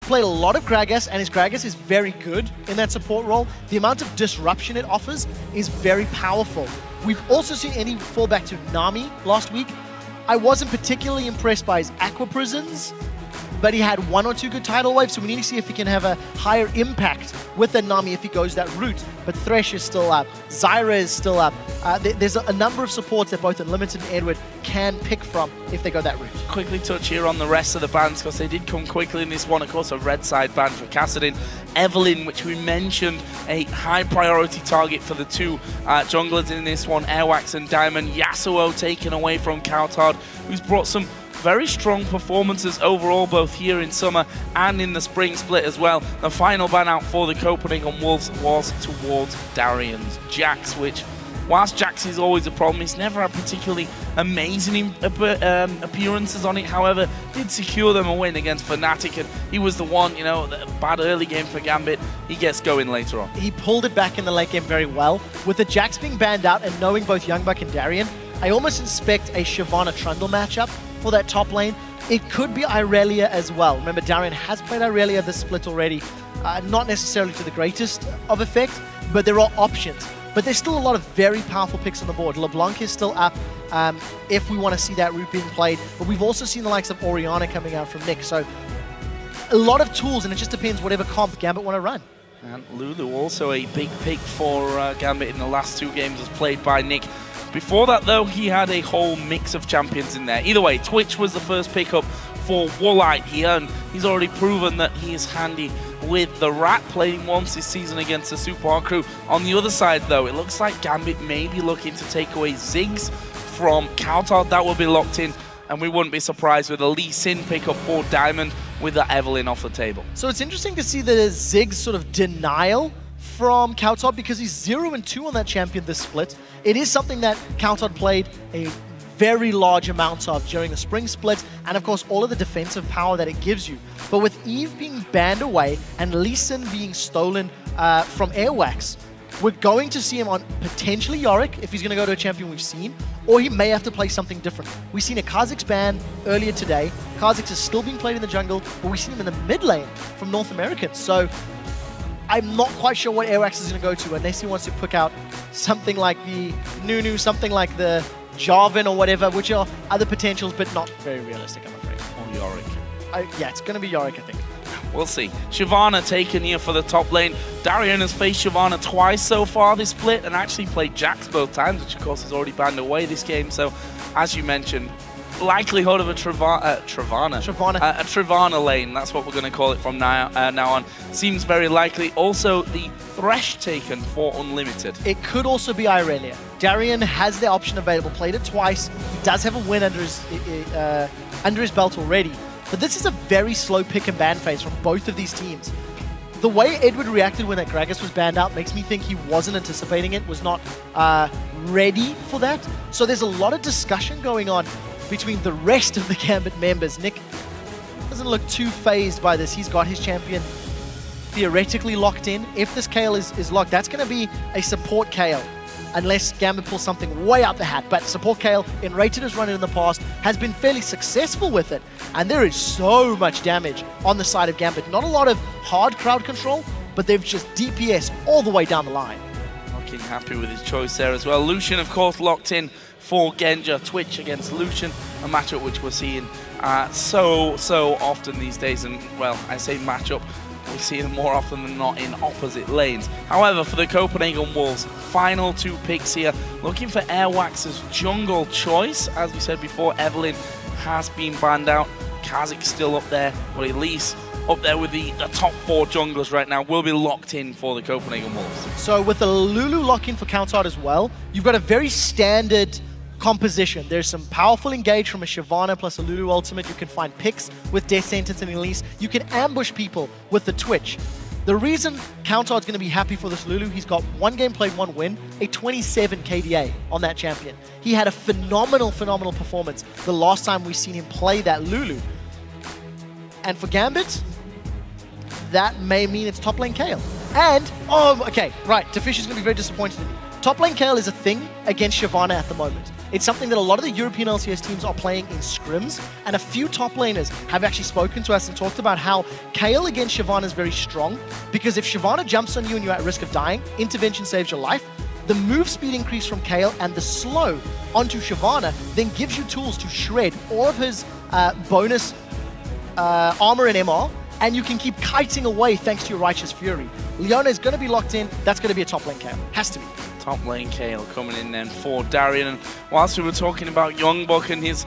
played a lot of Gragas, and his Gragas is very good in that support role. The amount of disruption it offers is very powerful. We've also seen Eddie fall back to Nami last week. I wasn't particularly impressed by his Aqua Prisons, but he had 1 or 2 good tidal waves, so we need to see if he can have a higher impact with the Nami if he goes that route. But Thresh is still up, Zyra is still up. There's a number of supports that both Unlimited and Edward can pick from if they go that route. Quickly touch here on the rest of the bans, because they did come quickly in this one. Of course, a red side ban for Kassadin. Evelyn, which we mentioned, a high priority target for the 2 junglers in this one. Airwaks and Diamond. Yasuo taken away from cowTard, who's brought some very strong performances overall, both here in summer and in the spring split as well. The final ban out for the Copenhagen Wolves was towards Darion's Jax, which, whilst Jax is always a problem, he's never had particularly amazing appearances on it. However, did secure them a win against Fnatic, and he was the one, you know, the bad early game for Gambit. He gets going later on. He pulled it back in the late game very well. With the Jax being banned out and knowing both YoungBuck and Darien, I almost expect a Shyvana Trundle matchup for that top lane. It could be Irelia as well. Remember, Darien has played Irelia this split already. Not necessarily to the greatest of effect, but there are options. But there's still a lot of very powerful picks on the board. LeBlanc is still up if we want to see that route being played. But we've also seen the likes of Orianna coming out from Nick. So a lot of tools, and it just depends whatever comp Gambit want to run. And Lulu, also a big pick for Gambit in the last 2 games, was played by Nick. Before that, though, he had a whole mix of champions in there. Either way, Twitch was the first pickup for Woolite here, and he's already proven that he is handy with the Rat, playing once this season against the Super Hard crew. On the other side, though, it looks like Gambit may be looking to take away Ziggs from cowTard. That will be locked in, and we wouldn't be surprised with a Lee Sin pickup for Diamond with that Evelyn off the table. So it's interesting to see the Ziggs sort of denial from cowTard, because he's 0-2 on that champion this split. It is something that cowTard played a very large amount of during the spring split, and of course all of the defensive power that it gives you. But with Eve being banned away and Lee Sin being stolen from Airwaks, we're going to see him on potentially Yorick if he's going to go to a champion we've seen, or he may have to play something different. We've seen a Kha'Zix ban earlier today. Kha'Zix is still being played in the jungle, but we've seen him in the mid lane from North Americans. So I'm not quite sure what Airwaks is going to go to, unless he wants to pick out something like the Nunu, something like the Jarvan or whatever, which are other potentials, but not very realistic, I'm afraid. Or Yorick. Yeah, it's going to be Yorick, I think. We'll see. Shyvana taken here for the top lane. Darion has faced Shyvana twice so far this split, and actually played Jax both times, which of course is already banned away this game. So, as you mentioned, likelihood of a Trivana lane, that's what we're going to call it from now on, seems very likely. Also, the Thresh taken for Unlimited. It could also be Irelia. Darion has the option available, played it twice. He does have a win under his belt already. But this is a very slow pick and ban phase from both of these teams. The way Edward reacted when that Gragas was banned out makes me think he wasn't anticipating it, was not ready for that. So there's a lot of discussion going on between the rest of the Gambit members. Nick doesn't look too phased by this. He's got his champion theoretically locked in. If this Kayle is locked, that's going to be a support Kayle, unless Gambit pulls something way out the hat. But support Kayle, in Rated has run it in the past, has been fairly successful with it. And there is so much damage on the side of Gambit. Not a lot of hard crowd control, but they've just DPS all the way down the line. Looking happy with his choice there as well. Lucian, of course, locked in for Genja. Twitch against Lucian, a matchup which we're seeing so often these days. And, well, I say matchup, we see them more often than not in opposite lanes. However, for the Copenhagen Wolves, final 2 picks here. Looking for Airwaks' jungle choice. As we said before, Evelyn has been banned out. Kha'Zix still up there, but at least up there with the top 4 junglers right now will be locked in for the Copenhagen Wolves. So with the Lulu lock-in for cowTard as well, you've got a very standard composition. There's some powerful engage from a Shyvana plus a Lulu ultimate. You can find picks with Death Sentence and Elise. You can ambush people with the Twitch. The reason cowTard's going to be happy for this Lulu, he's got 1 game played, 1 win, a 27 KDA on that champion. He had a phenomenal performance the last time we seen him play that Lulu. And for Gambit, that may mean it's top lane Kayle. And, oh, okay, right, Defish is going to be very disappointed in me. Top lane Kayle is a thing against Shyvana at the moment. It's something that a lot of the European LCS teams are playing in scrims, and a few top laners have actually spoken to us and talked about how Kayle against Shyvana is very strong, because if Shyvana jumps on you and you're at risk of dying, intervention saves your life. The move speed increase from Kayle and the slow onto Shyvana then gives you tools to shred all of his bonus armor and MR, and you can keep kiting away thanks to your Righteous Fury. Leona is going to be locked in. That's going to be a top lane Kayle. Has to be. Top lane Kayle coming in then for Darion. And whilst we were talking about YoungBuck and his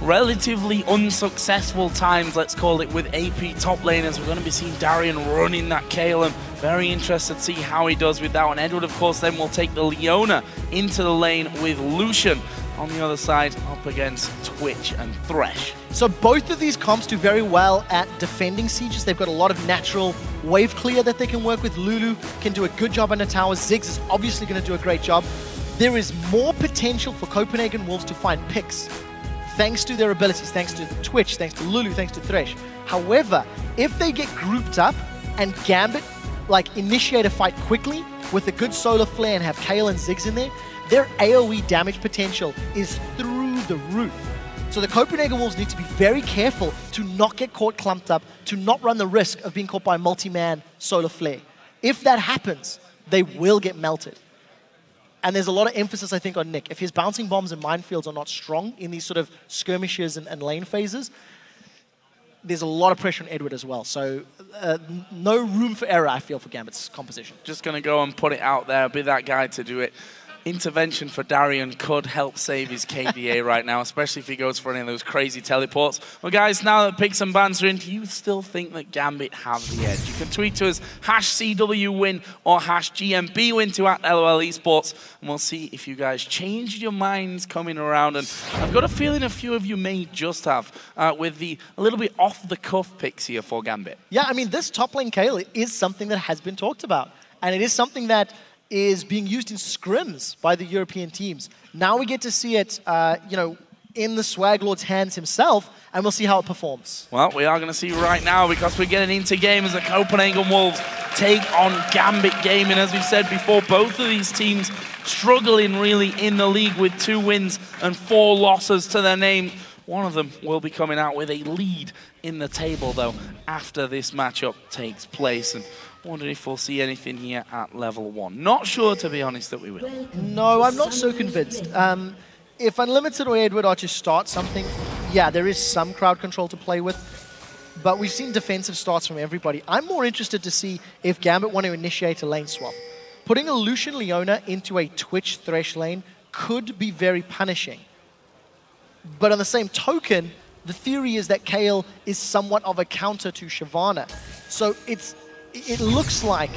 relatively unsuccessful times, let's call it, with AP top laners, we're going to be seeing Darion running that Kayle, and very interested to see how he does with that one. Edward, of course, then will take the Leona into the lane with Lucian on the other side up against Twitch and Thresh. So both of these comps do very well at defending sieges. They've got a lot of natural wave clear that they can work with. Lulu can do a good job on the tower. Ziggs is obviously going to do a great job. There is more potential for Copenhagen Wolves to find picks, thanks to their abilities, thanks to Twitch, thanks to Lulu, thanks to Thresh. However, if they get grouped up and Gambit initiate a fight quickly with a good solar flare and have Kayle and Ziggs in there, their AoE damage potential is through the roof. So the Copenhagen Wolves need to be very careful to not get caught clumped up, to not run the risk of being caught by a multi-man solar flare. If that happens, they will get melted. And there's a lot of emphasis, I think, on Nick. If his bouncing bombs and minefields are not strong in these sort of skirmishes and lane phases, there's a lot of pressure on Edward as well. So no room for error, I feel, for Gambit's composition. Just going to go and put it out there, be that guy to do it. Intervention for Darion could help save his KDA right now, especially if he goes for any of those crazy teleports. Well, guys, now that picks and bans are in, do you still think that Gambit have the edge? You can tweet to us #CWWin or #GMBWin to @LOL Esports, and we'll see if you guys changed your minds coming around. And I've got a feeling a few of you may just have with the a little bit off-the-cuff picks here for Gambit. Yeah, I mean, this top lane Kayle is something that has been talked about, and it is something that is being used in scrims by the European teams. Now we get to see it, in the Swag Lord's hands himself, and we'll see how it performs. Well, we are going to see right now, because we're getting into game as the Copenhagen Wolves take on Gambit Gaming. As we've said before, both of these teams struggling really in the league with 2 wins and 4 losses to their name. One of them will be coming out with a lead in the table, though, after this matchup takes place. And wondering if we'll see anything here at level 1. Not sure, to be honest, that we will. No, I'm not so convinced. If Unlimited or Edward are to start something, yeah, there is some crowd control to play with. But we've seen defensive starts from everybody. I'm more interested to see if Gambit want to initiate a lane swap. Putting a Lucian Leona into a Twitch Thresh lane could be very punishing. But on the same token, the theory is that Kayle is somewhat of a counter to Shyvana. So it looks like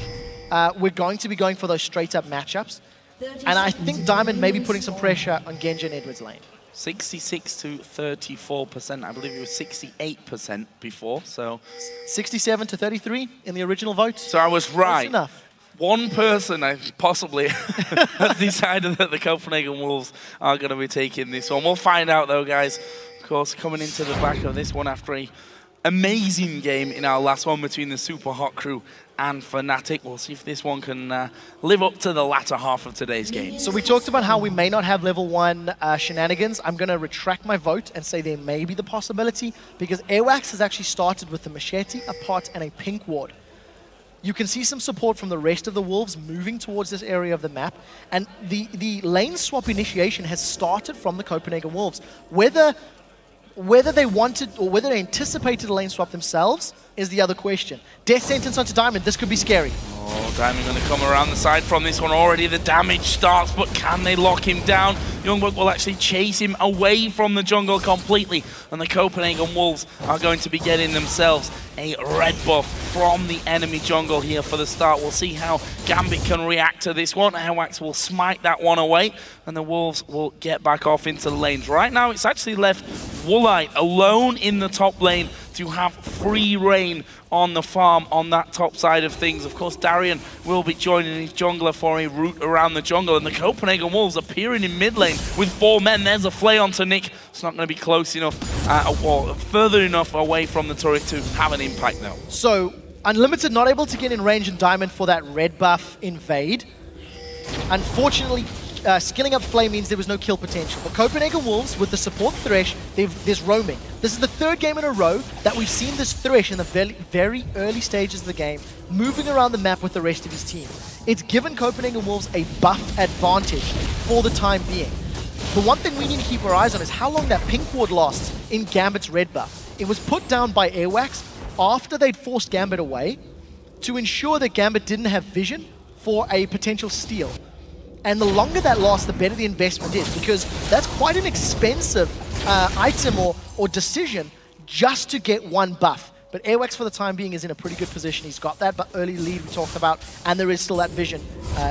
we're going to be going for those straight-up matchups. And I think Diamond may be putting some pressure on Genja and Edward's lane. 66 to 34%. I believe it was 68% before, so... 67 to 33 in the original vote. So I was right. That's enough. One person possibly has decided that the Copenhagen Wolves are going to be taking this one. We'll find out, though, guys. Of course, coming into the back of this one after a amazing game in our last one between the Super Hot Crew and Fnatic. We'll see if this one can live up to the latter half of today's game. So we talked about how we may not have level 1 shenanigans. I'm going to retract my vote and say there may be the possibility, because Airwaks has actually started with the machete, a pot, and a pink ward. You can see some support from the rest of the Wolves moving towards this area of the map, and the lane swap initiation has started from the Copenhagen Wolves. Whether they wanted or whether they anticipated a lane swap themselves is the other question. Death sentence onto Diamond. This could be scary. Oh, Diamond going to come around the side from this one already. The damage starts, but can they lock him down? YoungBuck will actually chase him away from the jungle completely, and the Copenhagen Wolves are going to be getting themselves a red buff from the enemy jungle here for the start. We'll see how Gambit can react to this one. Airwaks will smite that one away, and the Wolves will get back off into the lanes. Right now, it's actually left Woolite alone in the top lane to have free reign on the farm on that top side of things. Of course, Darion will be joining his jungler for a route around the jungle, and the Copenhagen Wolves appearing in mid lane with 4 men. There's a flay onto Nick. It's not going to be close enough or further enough away from the turret to have an impact though. So, Unlimited not able to get in range in Diamond for that red buff invade. Unfortunately, skilling up Flame means there was no kill potential. But Copenhagen Wolves, with the support Thresh, there's roaming. This is the third game in a row that we've seen this Thresh in the very early stages of the game, moving around the map with the rest of his team. It's given Copenhagen Wolves a buff advantage for the time being. The one thing we need to keep our eyes on is how long that pink ward lasts in Gambit's red buff. It was put down by Airwaks after they'd forced Gambit away to ensure that Gambit didn't have vision for a potential steal. And the longer that lasts, the better the investment is, because that's quite an expensive item or decision just to get one buff. But Airwaks, for the time being, is in a pretty good position. He's got that early lead we talked about, and there is still that vision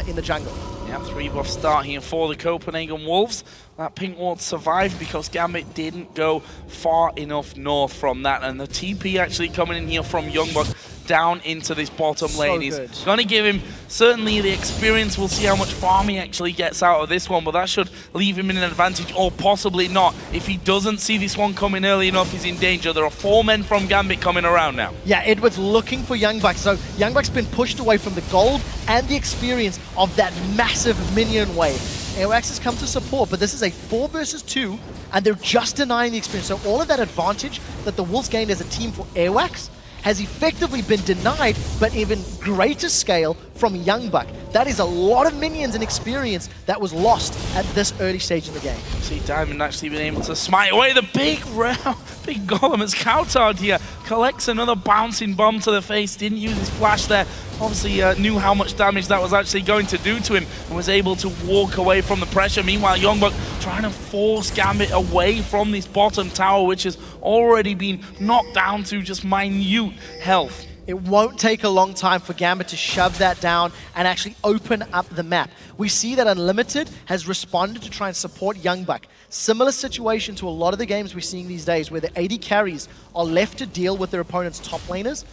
in the jungle. Yeah, 3 buff start here for the Copenhagen Wolves. That pink ward survived because Gambit didn't go far enough north from that. And the TP actually coming in here from YoungBuck down into this bottom lane. He's going to give him certainly the experience. We'll see how much farm he actually gets out of this one, but that should leave him in an advantage, or possibly not. If he doesn't see this one coming early enough, he's in danger. There are 4 men from Gambit coming around now. Yeah, Edward's looking for YoungBuck. So YoungBuck's been pushed away from the gold and the experience of that massive minion wave. Airwaks has come to support, but this is a 4 versus 2, and they're just denying the experience. So all of that advantage that the Wolves gained as a team for Airwaks has effectively been denied, but even greater scale from YoungBuck. That is a lot of minions and experience that was lost at this early stage in the game. See Diamond actually been able to smite away the big golem as cowTard here collects another bouncing bomb to the face. Didn't use his flash there. Obviously knew how much damage that was actually going to do to him and was able to walk away from the pressure. Meanwhile, YoungBuck trying to force Gambit away from this bottom tower, which has already been knocked down to just minute health. It won't take a long time for Gambit to shove that down and actually open up the map. We see that Unlimited has responded to try and support YoungBuck. Similar situation to a lot of the games we're seeing these days, where the AD carries are left to deal with their opponent's top laners.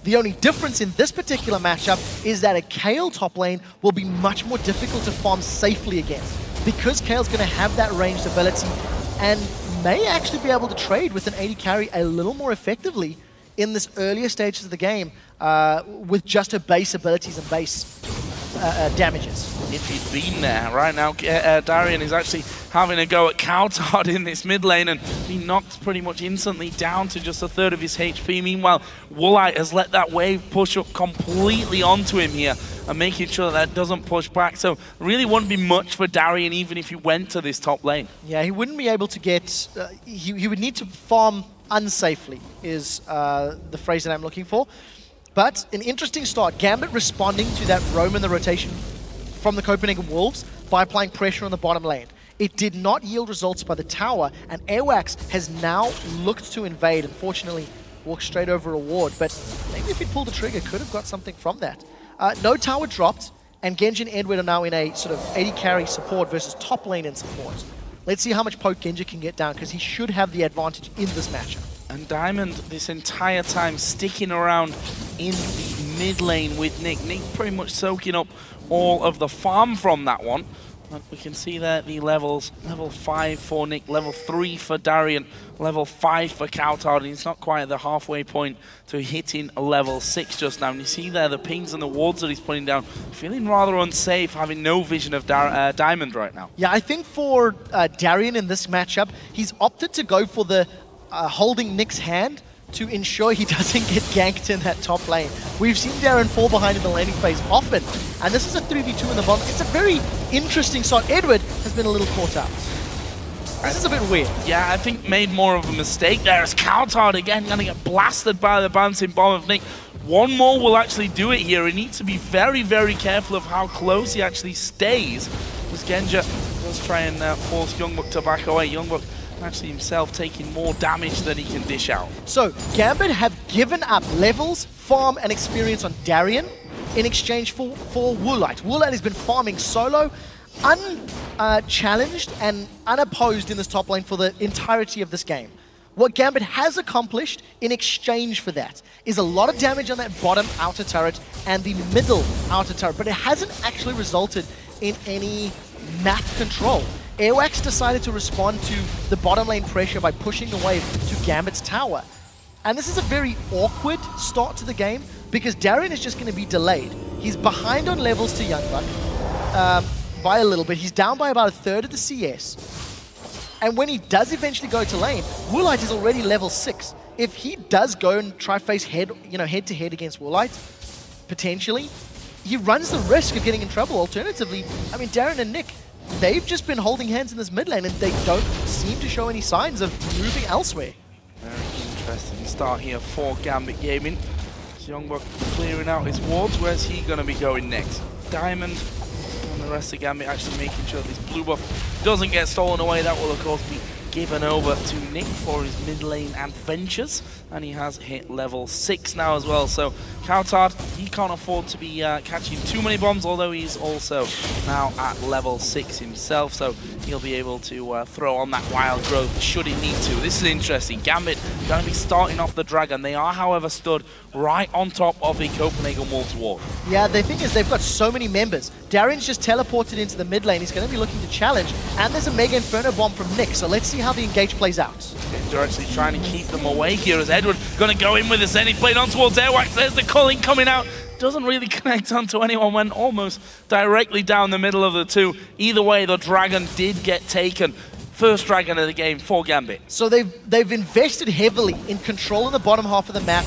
The only difference in this particular matchup is that a Kayle top lane will be much more difficult to farm safely against, because Kayle's going to have that ranged ability and may actually be able to trade with an AD carry a little more effectively in this earlier stages of the game with just her base abilities and base damages. If he'd been there right now, Darion is actually having a go at cowTard in this mid lane, and he knocked pretty much instantly down to just 1/3 of his HP. Meanwhile, Woolite has let that wave push up completely onto him here and making sure that doesn't push back. So really wouldn't be much for Darion even if he went to this top lane. Yeah, he wouldn't be able to get... he would need to farm unsafely is the phrase that I'm looking for. But an interesting start. Gambit responding to that roam in the rotation from the Copenhagen Wolves by applying pressure on the bottom lane. It did not yield results by the tower, and Airwaks has now looked to invade. Unfortunately, walked straight over a ward, but maybe if he'd pulled the trigger, could have got something from that. No tower dropped, and Genja and Edward are now in a sort of AD carry support versus top lane in support. Let's see how much poke Genja can get down, because he should have the advantage in this matchup. And Diamond this entire time sticking around in the mid lane with Nick. Nick pretty much soaking up all of the farm from that one. And we can see there the levels. Level 5 for Nick, level 3 for Darion, level 5 for cowTard. He's not quite at the halfway point to hitting a level 6 just now. And you see there the pings and the wards that he's putting down. Feeling rather unsafe, having no vision of Diamond right now. Yeah, I think for Darion in this matchup, he's opted to go for the holding Nick's hand to ensure he doesn't get ganked in that top lane. We've seen Darien fall behind in the laning phase often, and this is a 3v2 in the bottom. It's a very interesting start. Edward has been a little caught out. This is a bit weird. Yeah, I think made more of a mistake there as cowTard again going to get blasted by the bouncing bomb of Nick. One more will actually do it here. He needs to be very, very careful of how close he actually stays, as Genja does try and force YoungBuck to back away. YoungBuck actually himself taking more damage than he can dish out. So Gambit have given up levels, farm and experience on Darien in exchange for Woolite. Woolite has been farming solo, unchallenged and unopposed in this top lane for the entirety of this game. What Gambit has accomplished in exchange for that is a lot of damage on that bottom outer turret and the middle outer turret, but it hasn't actually resulted in any map control. Airwaks decided to respond to the bottom lane pressure by pushing the wave to Gambit's tower. And this is a very awkward start to the game because Darien is just going to be delayed. He's behind on levels to YoungBuck. by a little bit. He's down by about a third of the CS. And when he does eventually go to lane, Woolite is already level 6. If he does go and try face head to head against Woolite, potentially, he runs the risk of getting in trouble. Alternatively, I mean, Darion and Nick, they've just been holding hands in this mid lane and they don't seem to show any signs of moving elsewhere. Very interesting start here for Gambit Gaming. YoungBuck clearing out his wards. Where's he going to be going next? Diamond and the rest of Gambit actually making sure this blue buff doesn't get stolen away. That will, of course, be given over to Nick for his mid lane adventures. And he has hit level 6 now as well. So cowTard, he can't afford to be catching too many bombs, although he's also now at level 6 himself. So he'll be able to throw on that wild growth should he need to. This is interesting. Gambit going to be starting off the Dragon. They are, however, stood right on top of the Copenhagen Wolves ward. Yeah, the thing is they've got so many members. Darion's just teleported into the mid lane. He's going to be looking to challenge. And there's a Mega Inferno bomb from Nick. So let's see how the engage plays out. They're actually trying to keep them away here as Edward going to go in with this. Then he played on towards Airwaks. There's the culling coming out. Doesn't really connect onto anyone. Went almost directly down the middle of the two. Either way, the Dragon did get taken. First Dragon of the game for Gambit. So they've invested heavily in controlling the bottom half of the map.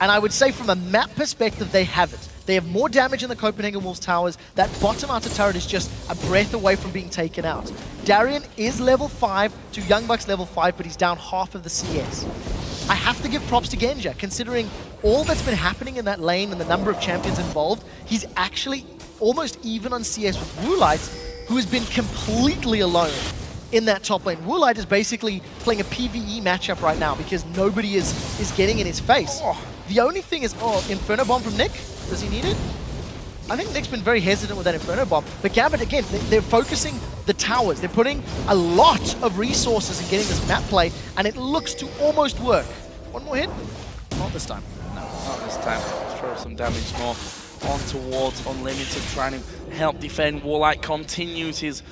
And I would say from a map perspective, they have it. They have more damage in the Copenhagen Wolves towers. That bottom outer turret is just a breath away from being taken out. Darion is level 5 to YoungBuck's level 5, but he's down half of the CS. I have to give props to Genja, considering all that's been happening in that lane and the number of champions involved. He's actually almost even on CS with Woolite, who has been completely alone in that top lane. Woolite is basically playing a PvE matchup right now because nobody is getting in his face. The only thing is, Inferno Bomb from Nick. Does he need it? I think Nick's been very hesitant with that Inferno Bomb. But Gambit, again, they're focusing the towers. They're putting a lot of resources in getting this map play, and it looks to almost work. One more hit? Not this time. No, not this time. Let's throw some damage more on towards Unlimited, trying to help defend. Woolite continues his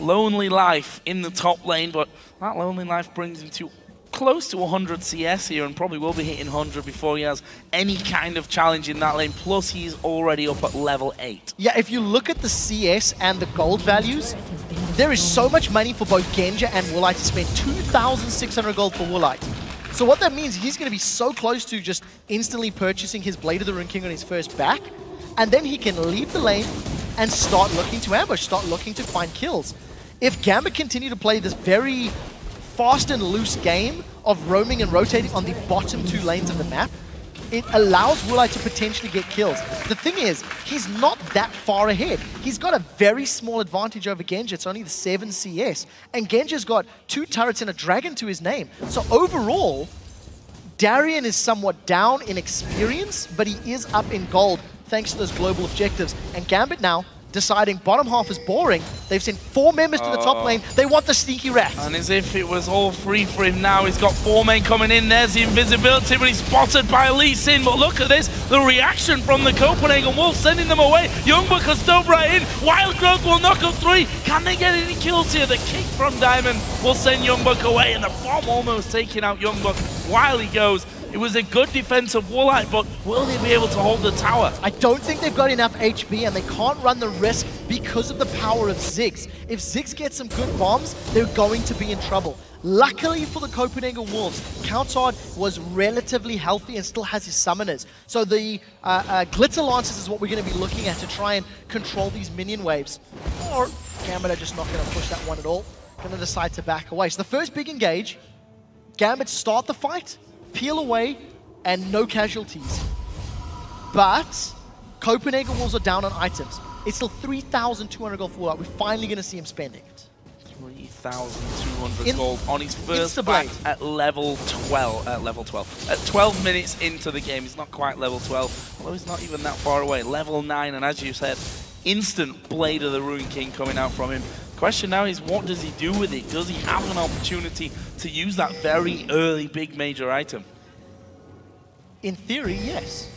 lonely life in the top lane, but that lonely life brings him to close to 100 CS here and probably will be hitting 100 before he has any kind of challenge in that lane. Plus, he's already up at level 8. Yeah, if you look at the CS and the gold values, there is so much money for both Genja and Woolite to spend. 2,600 gold for Woolite. So what that means, he's going to be so close to just instantly purchasing his Blade of the Rune King on his first back, and then he can leave the lane and start looking to ambush, start looking to find kills. If Gambit continue to play this very fast and loose game of roaming and rotating on the bottom 2 lanes of the map, it allows Woolite to potentially get kills. The thing is, he's not that far ahead. He's got a very small advantage over Genja. It's only the 7 CS. And Genja's got 2 turrets and a dragon to his name. So overall, Darion is somewhat down in experience, but he is up in gold thanks to those global objectives. And Gambit now deciding bottom half is boring. They've sent 4 members to the top lane. They want the sneaky rat. And as if it was all free for him now, he's got 4 men coming in. There's the invisibility, but he's spotted by Lee Sin. But look at this, the reaction from the Copenhagen Wolves, sending them away. YoungBuck has dove right in. Wild Growth will knock up 3. Can they get any kills here? The kick from Diamond will send YoungBuck away, and the bomb almost taking out YoungBuck while he goes. It was a good defense of Woolite, but will they be able to hold the tower? I don't think they've got enough HP, and they can't run the risk because of the power of Ziggs. If Ziggs gets some good bombs, they're going to be in trouble. Luckily for the Copenhagen Wolves, cowTard was relatively healthy and still has his summoners. So the Glitter Lancers is what we're going to be looking at to try and control these minion waves. Or Gambit are just not going to push that one at all. Going to decide to back away. So the first big engage, Gambit start the fight, peel away, and no casualties. But Copenhagen Wolves are down on items. It's still 3,200 gold for Woolite. We're finally going to see him spending it. 3,200 gold on his first back at level 12. At 12 minutes into the game, he's not quite level 12, although he's not even that far away. Level 9, and as you said, instant Blade of the Rune King coming out from him. Question now is, what does he do with it? Does he have an opportunity to use that very early big major item? In theory, yes.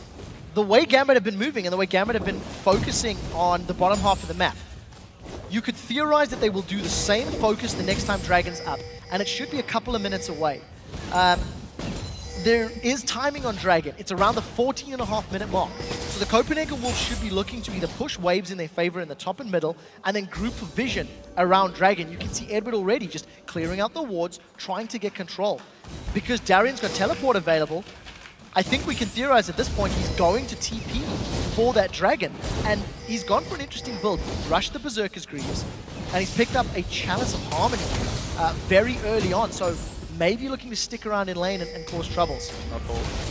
The way Gambit have been moving and the way Gambit have been focusing on the bottom half of the map, you could theorize that they will do the same focus the next time Dragon's up, and it should be a couple of minutes away. there is timing on Dragon. It's around the 14.5-minute mark. So the Copenhagen Wolves should be looking to either push waves in their favor in the top and middle, and then group of vision around Dragon. You can see Edward already just clearing out the wards, trying to get control. Because Darion's got teleport available, I think we can theorize at this point he's going to TP for that Dragon. And he's gone for an interesting build. Rushed the Berserker's Greaves, and he's picked up a Chalice of Harmony very early on. So maybe looking to stick around in lane and cause troubles.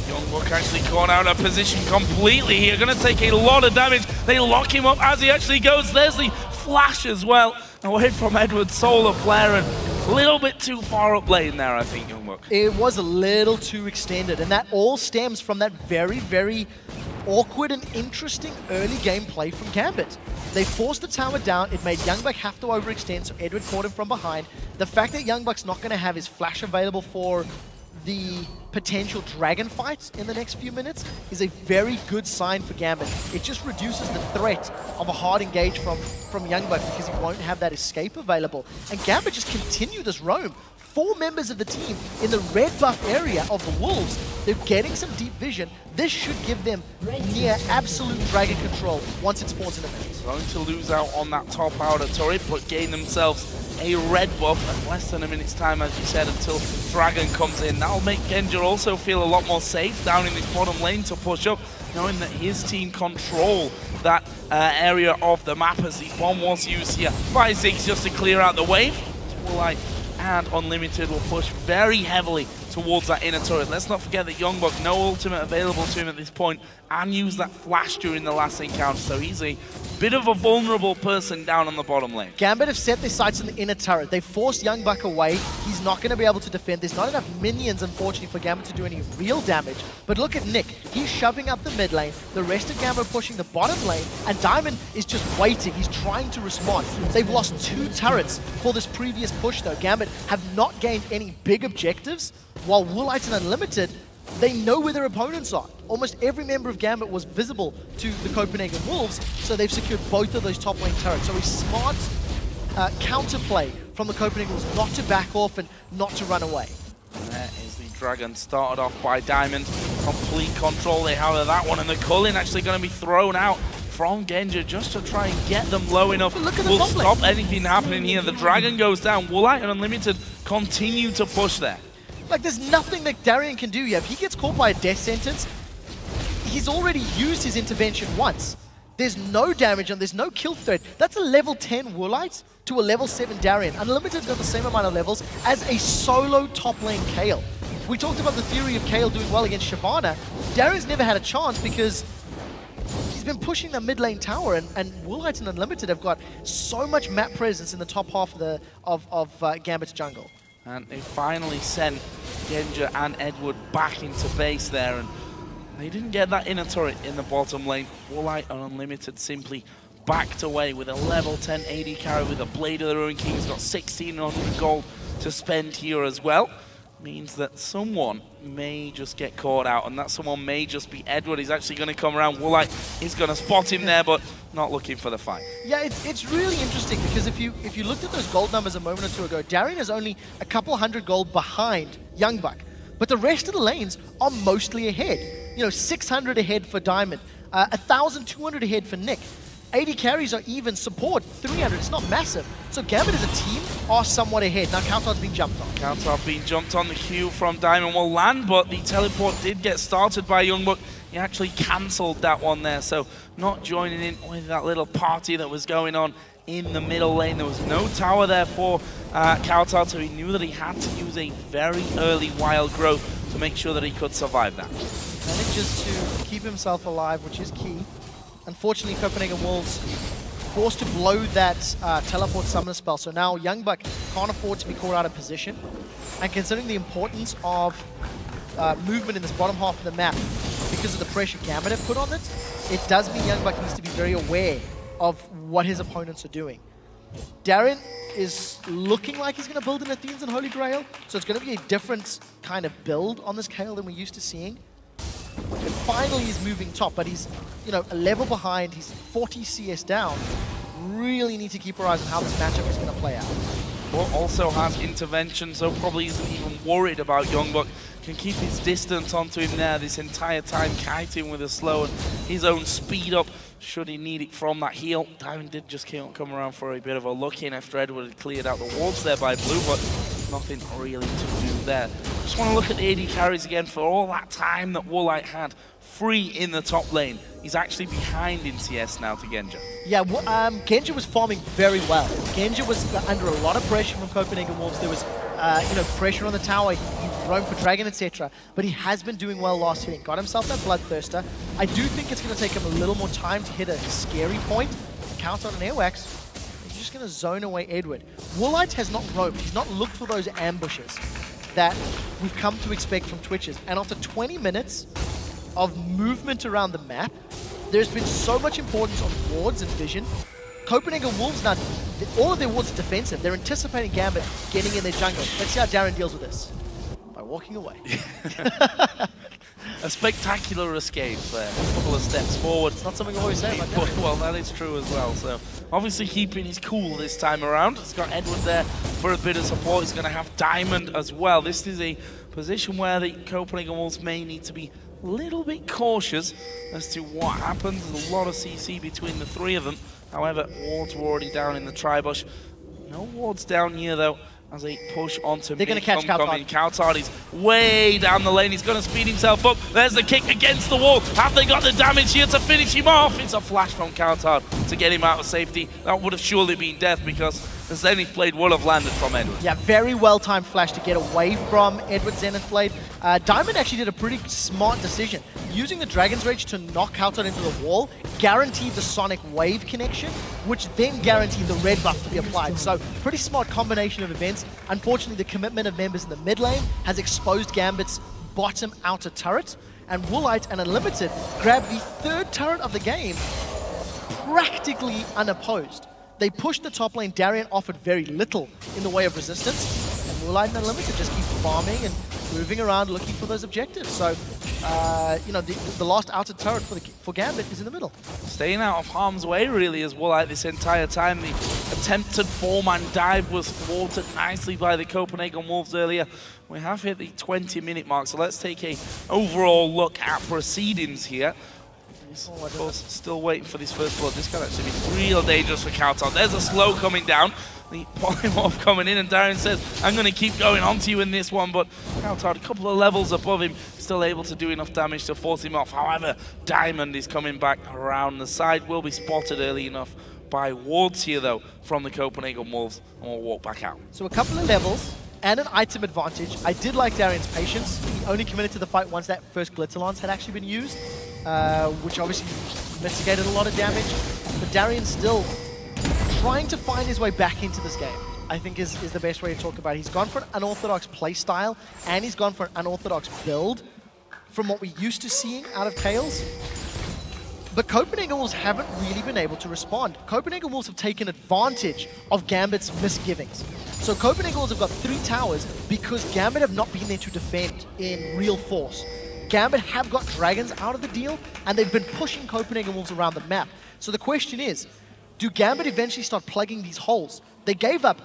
YoungBuck actually caught out of position completely here. Going to take a lot of damage. They lock him up as he actually goes. There's the flash as well. Away from Edward's Solar Flare, and a little bit too far up lane there, I think, YoungBuck. It was a little too extended, and that all stems from that very, very awkward and interesting early game play from Gambit. They forced the tower down. It made YoungBuck have to overextend, so Edward caught him from behind. The fact that YoungBuck's not going to have his flash available for the potential dragon fight in the next few minutes is a very good sign for Gambit. It just reduces the threat of a hard engage from YoungBuck because he won't have that escape available. And Gambit just continue this roam. 4 members of the team in the red buff area of the Wolves. They're getting some deep vision. This should give them near absolute dragon control once it spawns in a minute. Going to lose out on that top outer turret, but gain themselves a red buff at less than a minute's time, as you said, until Dragon comes in. That'll make Genja also feel a lot more safe down in this bottom lane to push up, knowing that his team control that area of the map, as the bomb was used here by Ziggs just to clear out the wave. Woolite and Unlimited will push very heavily towards that inner turret. Let's not forget that YoungBuck, no ultimate available to him at this point, and used that flash during the last encounter, so he's a bit of a vulnerable person down on the bottom lane. Gambit have set their sights on the inner turret. They forced YoungBuck away. He's not going to be able to defend. There's not enough minions, unfortunately, for Gambit to do any real damage. But look at Nick. He's shoving up the mid lane. The rest of Gambit pushing the bottom lane, and Diamond is just waiting. He's trying to respond. They've lost 2 turrets for this previous push, though. Gambit have not gained any big objectives, while Woolite and Unlimited, they know where their opponents are. Almost every member of Gambit was visible to the Copenhagen Wolves, so they've secured both of those top lane turrets. So a smart counterplay from the Copenhagen Wolves not to back off and not to run away. There is the Dragon, started off by Diamond. Complete control they have of that one, and the Cullen actually going to be thrown out from Genja just to try and get them low enough. Will stop anything happening here. The Dragon goes down. Woolite and Unlimited continue to push there. Like, there's nothing that Darion can do here. If he gets caught by a death sentence, he's already used his intervention once. There's no damage and there's no kill threat. That's a level 10 Woolite to a level 7 Darien. Unlimited's got the same amount of levels as a solo top lane Kayle. We talked about the theory of Kayle doing well against Shyvana. Darion's never had a chance because he's been pushing the mid lane tower, and Woolite and Unlimited have got so much map presence in the top half of Gambit's jungle. And they finally sent Genja and Edward back into base there, and they didn't get that inner turret in the bottom lane. Woolite and Unlimited simply backed away with a level 10 AD carry with a Blade of the Ruined King. He's got 1,600 gold to spend here as well. Means that someone may just get caught out, and that someone may just be Edward. He's actually going to come around. Woolite is going to spot him there, but not looking for the fight. Yeah, it's really interesting because if you looked at those gold numbers a moment or two ago, Darien is only a couple hundred gold behind YoungBuck, but the rest of the lanes are mostly ahead. You know, 600 ahead for Diamond, 1,200 ahead for Nick. 80 carries are even, support 300, it's not massive. So Gambit as a team are somewhat ahead. Now cowTard's been jumped on. cowTard being jumped on. The Q from Diamond will land, but the teleport did get started by YoungBuck. He actually cancelled that one there, so not joining in with that little party that was going on in the middle lane. There was no tower there for cowTard, so he knew that he had to use a very early wild growth to make sure that he could survive that. Manages to keep himself alive, which is key. Unfortunately, Copenhagen Wolves forced to blow that teleport summon spell, so now YoungBuck can't afford to be caught out of position. And considering the importance of movement in this bottom half of the map, because of the pressure Gambit have put on it, it does mean YoungBuck needs to be very aware of what his opponents are doing. Darien is looking like he's going to build an Athenes and Holy Grail, so it's going to be a different kind of build on this Kayle than we're used to seeing. And finally he's moving top, but he's, you know, a level behind. He's 40 CS down. Really need to keep our eyes on how this matchup is going to play out. But also has intervention, so probably isn't even worried about YoungBuck can keep his distance onto him there this entire time, kiting with a slow and his own speed up should he need it from that heel. Diamond did just come around for a bit of a look in after Edward had cleared out the wards there by Blue, but nothing really to do there. Just want to look at the AD carries again. For all that time that Woolite had free in the top lane, he's actually behind in CS now to Genja. Yeah, Genja was farming very well. Genja was under a lot of pressure from Copenhagen Wolves. There was pressure on the tower. He roamed for Dragon, etc. But he has been doing well last hitting. Got himself that Bloodthirster. I do think it's going to take him a little more time to hit a scary point. cowTard and Airwaks, he's just going to zone away Edward. Woolite has not roamed. He's not looked for those ambushes that we've come to expect from Twitches. And after 20 minutes of movement around the map, there's been so much importance on wards and vision. Copenhagen Wolves now, all of their wards are defensive. They're anticipating Gambit getting in their jungle. Let's see how Darion deals with this. By walking away. A spectacular escape there. A couple of steps forward. It's not something we always say about Darion. Well, that is true as well. So obviously keeping his cool this time around. He's got Edward there for a bit of support. He's going to have Diamond as well. This is a position where the Copenhagen Wolves may need to be a little bit cautious as to what happens. There's a lot of CC between the three of them. However, wards were already down in the tri-bush. No wards down here though, as they push onto They're going to catch cowTard. cowTard is way down the lane. He's going to speed himself up. There's the kick against the wall. Have they got the damage here to finish him off? It's a flash from cowTard to get him out of safety. That would have surely been death because the Zenith Blade would have landed from Edward. Yeah, very well-timed flash to get away from Edward's Zenith Blade. Diamond actually did a pretty smart decision. Using the Dragon's Rage to knock cowTard into the wall guaranteed the Sonic Wave connection, which then guaranteed the red buff to be applied. So, pretty smart combination of events. Unfortunately, the commitment of members in the mid lane has exposed Gambit's bottom outer turret, and Woolite and Unlimited grabbed the third turret of the game practically unopposed. They pushed the top lane. Darion offered very little in the way of resistance, and Woolite and Unlimited just keep farming and moving around looking for those objectives. So, the last outer turret for Gambit is in the middle. Staying out of harm's way, really, as Woolite this entire time. The attempted 4-man dive was thwarted nicely by the Copenhagen Wolves earlier. We have hit the 20-minute mark, so let's take a overall look at proceedings here. Of course, still waiting for this first blood. This can actually be real dangerous for cowTard. There's a slow coming down. The polymorph coming in, and Darion says, I'm going to keep going onto you in this one, but cowTard, a couple of levels above him, still able to do enough damage to force him off. However, Diamond is coming back around the side, will be spotted early enough by wards here, though, from the Copenhagen Wolves, and we'll walk back out. So a couple of levels and an item advantage. I did like Darion's patience. He only committed to the fight once that first Glitzer Lance had actually been used, which obviously mitigated a lot of damage. But Darion's still trying to find his way back into this game, I think is the best way to talk about it. He's gone for an unorthodox playstyle, and he's gone for an unorthodox build from what we're used to seeing out of Tails. But Copenhagen Wolves haven't really been able to respond. Copenhagen Wolves have taken advantage of Gambit's misgivings. So Copenhagen Wolves have got 3 towers because Gambit have not been there to defend in real force. Gambit have got dragons out of the deal, and they've been pushing Copenhagen Wolves around the map. So the question is, do Gambit eventually start plugging these holes? They gave up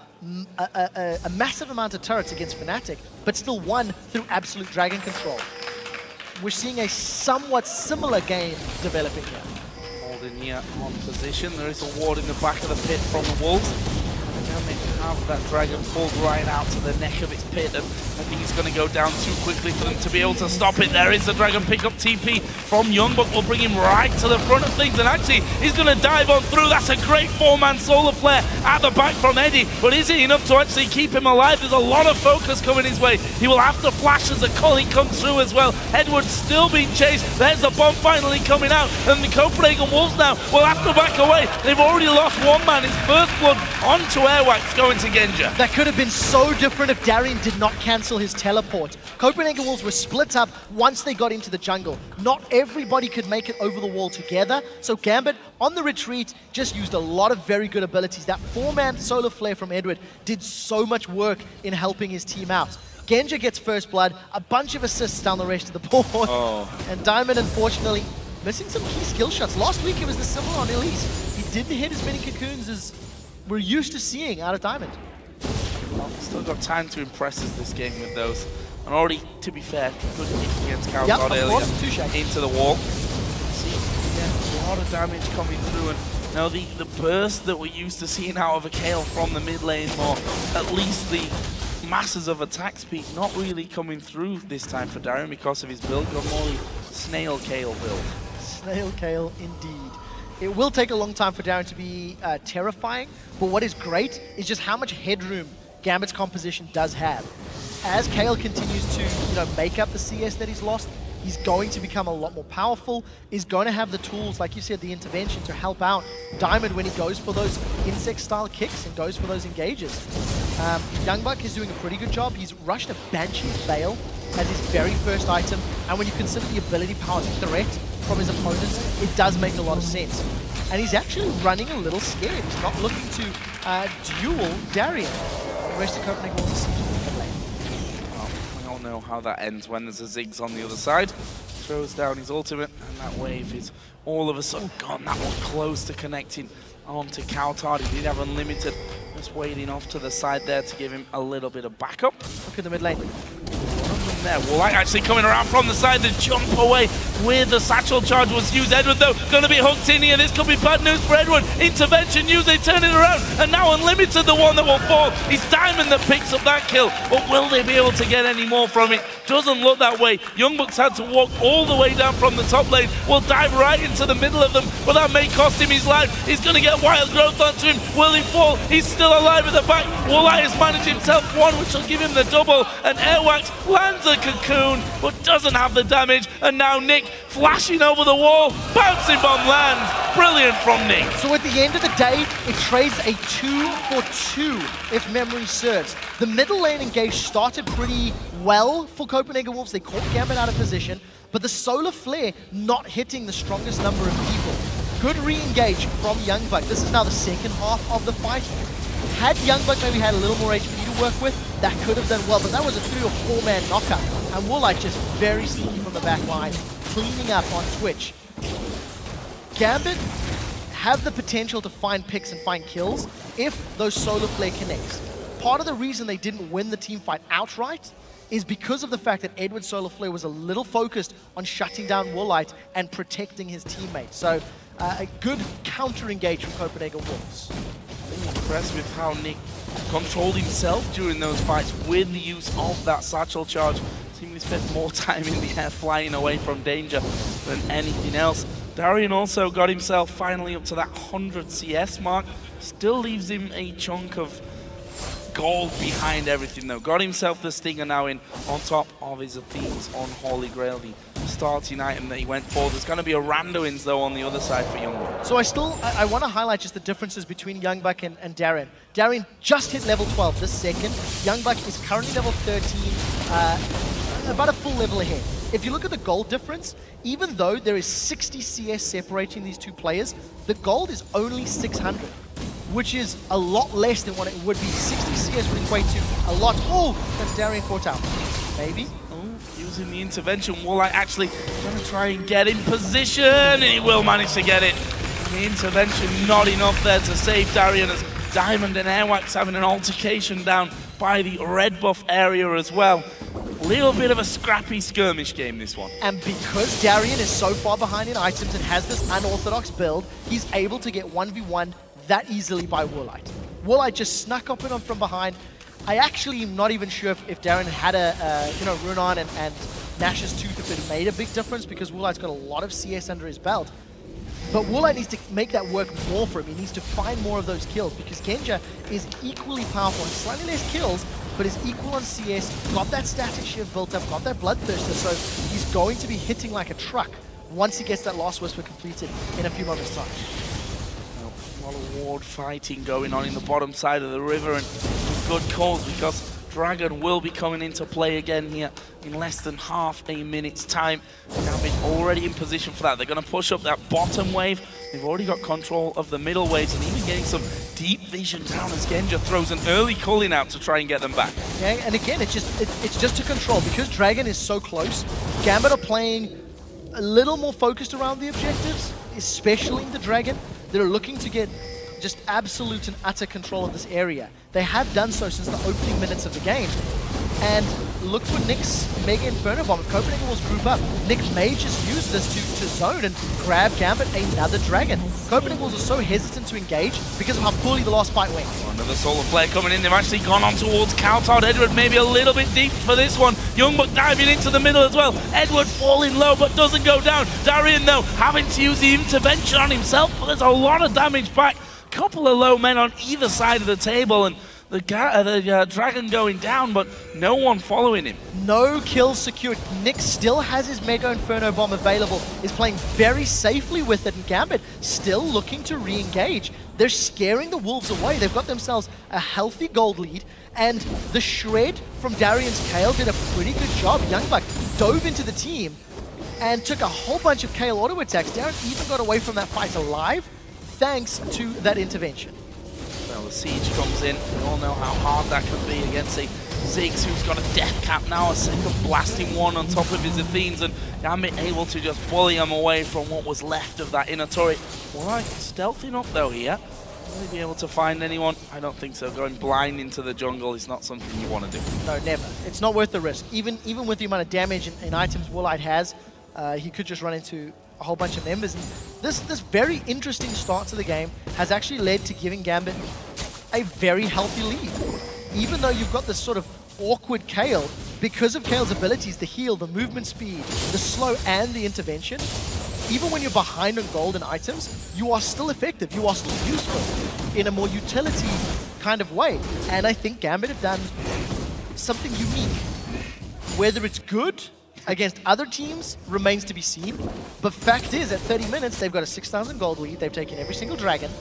a massive amount of turrets against Fnatic, but still won through absolute dragon control. We're seeing a somewhat similar game developing here. Holding here on position. There is a ward in the back of the pit from the Wolves. Can they have that dragon pulled right out to the neck of its pit? And I think it's going to go down too quickly for them to be able to stop it. There is the dragon pick up TP from YoungBuck. Will bring him right to the front of things. And actually, he's going to dive on through. That's a great 4-man solar flare at the back from Eddie. But is it enough to actually keep him alive? There's a lot of focus coming his way. He will have to flash as the colleague comes through as well. Edward's still being chased. There's the bomb finally coming out. And the Copenhagen Wolves now will have to back away. They've already lost 1 man. His first blood onto Airwaks going to Genja. That could have been so different if Darien did not cancel his teleport. Copenhagen Wolves were split up once they got into the jungle. Not everybody could make it over the wall together, so Gambit, on the retreat, just used a lot of very good abilities. That 4-man solar flare from Edward did so much work in helping his team out. Genja gets first blood, a bunch of assists down the rest of the board, and Diamond, unfortunately, missing some key skill shots. Last week it was the similar on Elise. He didn't hit as many cocoons as we're used to seeing out of Diamond. Well, still got time to impress us this game with those. And already, to be fair, good hit against cowTard earlier into the wall. See, yeah, a lot of damage coming through. And now the burst that we're used to seeing out of a Kayle from the mid lane, or at least the masses of attack speed, not really coming through this time for Darion because of his build. Got more snail Kayle build. Snail Kayle, indeed. It will take a long time for Darion to be terrifying, but what is great is just how much headroom Gambit's composition does have. As Kayle continues to, make up the CS that he's lost, he's going to become a lot more powerful. He's going to have the tools, like you said, the intervention to help out Diamond when he goes for those insect-style kicks and goes for those engages. YoungBuck is doing a pretty good job. He's rushed a Banshee Veil as his very first item, and when you consider the ability power threat from his opponents, it does make a lot of sense. And he's actually running a little scared. He's not looking to duel Darien. The rest of Copenhagen Wolves seems to be in lane. Well, we all know how that ends when there's a Ziggs on the other side. Throws down his ultimate, and that wave is all of a sudden gone. That one close to connecting onto cowTard. He did have unlimited. Just waiting off to the side there to give him a little bit of backup. Look at the mid lane. There, Woolite actually coming around from the side to jump away with the satchel charge was used. Edward though going to be hooked in here. This could be bad news for Edward. Intervention used, they turn it around, and now Unlimited the one that will fall. It's Diamond that picks up that kill, but will they be able to get any more from it? Doesn't look that way. YoungBuck's had to walk all the way down from the top lane. Will dive right into the middle of them, but that may cost him his life. He's going to get wild growth onto him. Will he fall? He's still alive at the back. Woolite has managed himself one, which will give him the double, and Airwaks lands a cocoon, but doesn't have the damage, and now Nick flashing over the wall, bouncing bomb lands. Brilliant from Nick. So at the end of the day, it trades a 2-for-2, if memory serves. The middle lane engage started pretty well for Copenhagen Wolves. They caught Gambit out of position, but the solar flare not hitting the strongest number of people. Good re-engage from YoungBuck. This is now the second half of the fight. Had YoungBuck maybe had a little more HP to work with, that could have done well, but that was a 3 or 4 man knockout. And Woolite just very sneaky from the back line, cleaning up on Twitch. Gambit have the potential to find picks and find kills if those solar flare connects. Part of the reason they didn't win the team fight outright is because of the fact that Edward's solar flare was a little focused on shutting down Woolite and protecting his teammates. So a good counter engage from Copenhagen Wolves. I'm impressed with how Nick controlled himself during those fights with the use of that satchel charge. Seemingly spent more time in the air flying away from danger than anything else. Darion also got himself finally up to that 100 CS mark. Still leaves him a chunk of gold behind everything though. Got himself the Stinger now in on top of his Athenes on Holy Grail, the starting item that he went for. There's going to be a Randuin's though on the other side for YoungBuck. So I want to highlight just the differences between YoungBuck and Darien. Darien just hit level 12 this second. YoungBuck is currently level 13, about a full level ahead. If you look at the gold difference, even though there is 60 CS separating these two players, the gold is only 600. Which is a lot less than what it would be. 60 CS would equate to a lot. Oh, that's Darien caught out. Maybe. Oh, using the intervention. Woolite actually going to try and get in position, and he will manage to get it. The intervention not enough there to save Darion, as Diamond and Airwaks having an altercation down by the red buff area as well. A little bit of a scrappy skirmish game, this one. And because Darien is so far behind in items and has this unorthodox build, he's able to get 1v1 that easily by Woolite. Woolite just snuck up in on from behind. I actually am not even sure if Darien had a Runon and Nash's Tooth, if it made a big difference, because Woolite's got a lot of CS under his belt. But Woolite needs to make that work more for him. He needs to find more of those kills, because Genja is equally powerful and slightly less kills, but is equal on CS, got that static shift built up, got that Bloodthirster, so he's going to be hitting like a truck once he gets that Last Whisper completed in a few moments' time. A lot of ward fighting going on in the bottom side of the river, and good calls because Dragon will be coming into play again here in less than half a minute's time. Gambit already in position for that. They're going to push up that bottom wave. They've already got control of the middle waves and even getting some deep vision down as Genja throws an early culling out to try and get them back. Yeah, and again, it's just to control. Because Dragon is so close, Gambit are playing a little more focused around the objectives, especially in the Dragon. They're looking to get just absolute and utter control of this area. They have done so since the opening minutes of the game. And look for Nick's Mega Inferno Bomb. If Copenhagen Wolves group up, Nick may just use this to zone and grab Gambit another Dragon. Copenhagen Wolves are so hesitant to engage because of how poorly the last fight went. Another Solar Flare coming in. They've actually gone on towards cowTard. Edward maybe a little bit deep for this one. YoungBuck diving into the middle as well. Edward falling low but doesn't go down. Darion though having to use the intervention on himself, but there's a lot of damage back. Couple of low men on either side of the table, and the Dragon going down, but no one following him. No kills secured. Nick still has his Mega Inferno Bomb available, is playing very safely with it, and Gambit still looking to re-engage. They're scaring the Wolves away. They've got themselves a healthy gold lead, and the shred from Darion's Kale did a pretty good job. YoungBuck dove into the team and took a whole bunch of Kale auto attacks. Darion even got away from that fight alive, thanks to that intervention. Well, the siege comes in. We all know how hard that can be against a Ziggs who's got a death cap now, a second blasting one on top of his Athenes, and Gambit able to just bully him away from what was left of that inner turret. Woolite stealthing up though here. Will he be able to find anyone? I don't think so. Going blind into the jungle is not something you want to do. No, never. It's not worth the risk. Even with the amount of damage and items Woolite has, he could just run into a whole bunch of members. And this very interesting start to the game has actually led to giving Gambit a very healthy lead. Even though you've got this sort of awkward Kale, because of Kale's abilities, the heal, the movement speed, the slow, and the intervention, even when you're behind on gold and items, you are still effective, you are still useful in a more utility kind of way. And I think Gambit have done something unique. Whether it's good against other teams remains to be seen, but fact is, at 30 minutes, they've got a 6,000 gold lead, they've taken every single Dragon,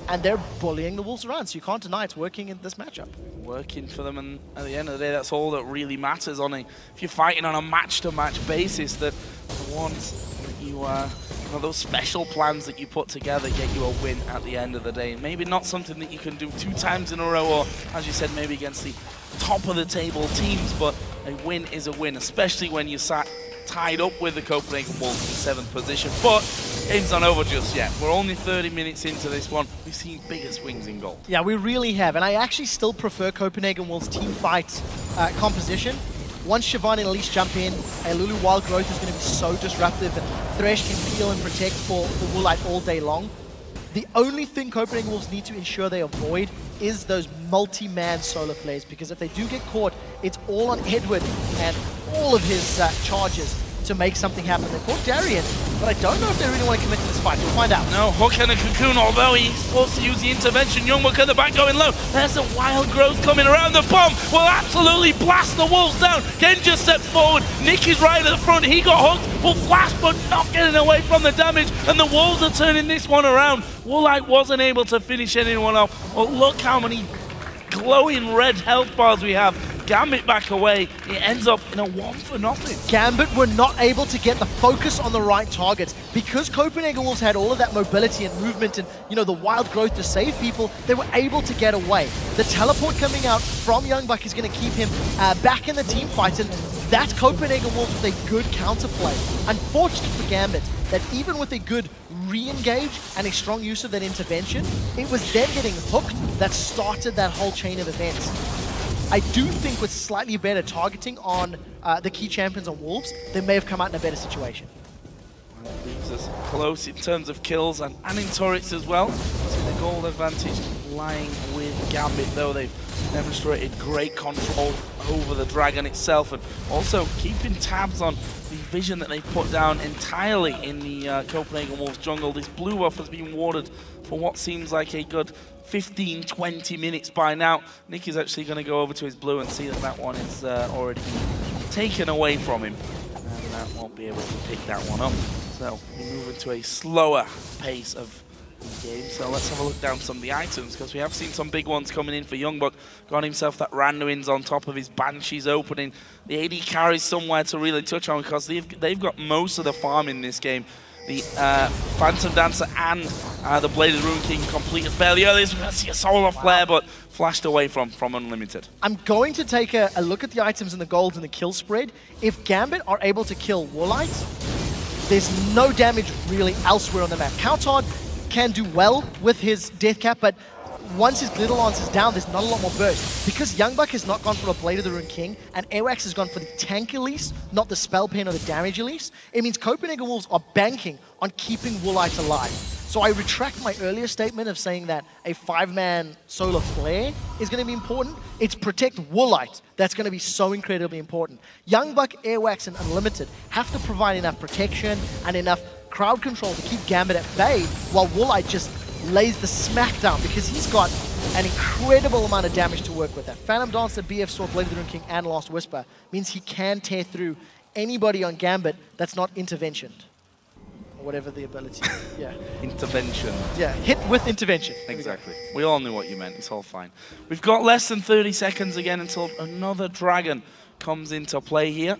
and they're bullying the Wolves around, so you can't deny it's working in this matchup. Working for them, and at the end of the day, that's all that really matters. If you're fighting on a match-to-match basis, that the ones that you those special plans that you put together get you a win at the end of the day. Maybe not something that you can do 2 times in a row, or as you said, maybe against the top of the table teams, but a win is a win, especially when you sat tied up with the Copenhagen Wolves in 7th position. But game's not over just yet. We're only 30 minutes into this one. We've seen bigger swings in gold. Yeah, we really have, and I actually still prefer Copenhagen Wolves team fight composition. Once Siobhan and Elise jump in, a Lulu wild growth is going to be so disruptive, and Thresh can peel and protect for Woolite all day long. The only thing Copenhagen Wolves need to ensure they avoid is those multi-man solar flares, because if they do get caught, it's all on Edward and all of his charges to make something happen. They caught Darien, but I don't know if they really want to commit to this fight. We'll find out. No, Hook and a Cocoon, although he's supposed to use the intervention. YoungBuck at the back going low. There's a wild growth coming around. The bomb will absolutely blast the Wolves down. Genja steps forward. Nick is right at the front. He got hooked. Will flash, but not getting away from the damage. And the Wolves are turning this one around. Woolite wasn't able to finish anyone off. Well, look how many glowing red health bars we have. Gambit back away. It ends up in a 1-for-0. Gambit were not able to get the focus on the right targets. Because Copenhagen Wolves had all of that mobility and movement and, the wild growth to save people, they were able to get away. The teleport coming out from YoungBuck is going to keep him back in the team fight, and that's Copenhagen Wolves with a good counterplay. Unfortunate for Gambit that even with a good re-engage and a strong use of that intervention, it was them getting hooked that started that whole chain of events. I do think with slightly better targeting on the key champions on Wolves, they may have come out in a better situation. Well, it leaves us close in terms of kills and in turrets as well. So the gold advantage lying with Gambit, though they've demonstrated great control over the Dragon itself, and also keeping tabs on the vision that they've put down entirely in the Copenhagen Wolves jungle. This blue buff has been warded for what seems like a good 15-20 minutes by now. Nick is actually going to go over to his blue and see that that one is already taken away from him, and that won't be able to pick that one up. So we move into a slower pace of the game. So let's have a look down some of the items, because we have seen some big ones coming in for YoungBuck. Got himself that Randuin's on top of his Banshees opening. The AD carries somewhere to really touch on, because they've got most of the farm in this game. The Phantom Dancer and the Bladed Rune King completed fairly early. We're going to see a Solar Flare, but flashed away from Unlimited. I'm going to take a look at the items and the golds and the kill spread. If Gambit are able to kill Woolite, there's no damage really elsewhere on the map. cowTard can do well with his death cap, but once his Glitter Lance is down, there's not a lot more burst. Because YoungBuck has not gone for a Blade of the Rune King, and Airwaks has gone for the tank Elise, not the Spell Pen or the damage Elise, it means Copenhagen Wolves are banking on keeping Woolite alive. So I retract my earlier statement of saying that a 5-man solar flare is going to be important. It's protect Woolite that's going to be so incredibly important. YoungBuck, Airwaks, and Unlimited have to provide enough protection and enough crowd control to keep Gambit at bay, while Woolite just lays the smackdown because he's got an incredible amount of damage to work with. That Phantom Dancer, BF Sword, Blade of the Rune King, and Last Whisper means he can tear through anybody on Gambit that's not interventioned. Or whatever the ability is. Yeah. Intervention. Yeah, hit with intervention. Exactly. We all knew what you meant. It's all fine. We've got less than 30 seconds again until another dragon comes into play here.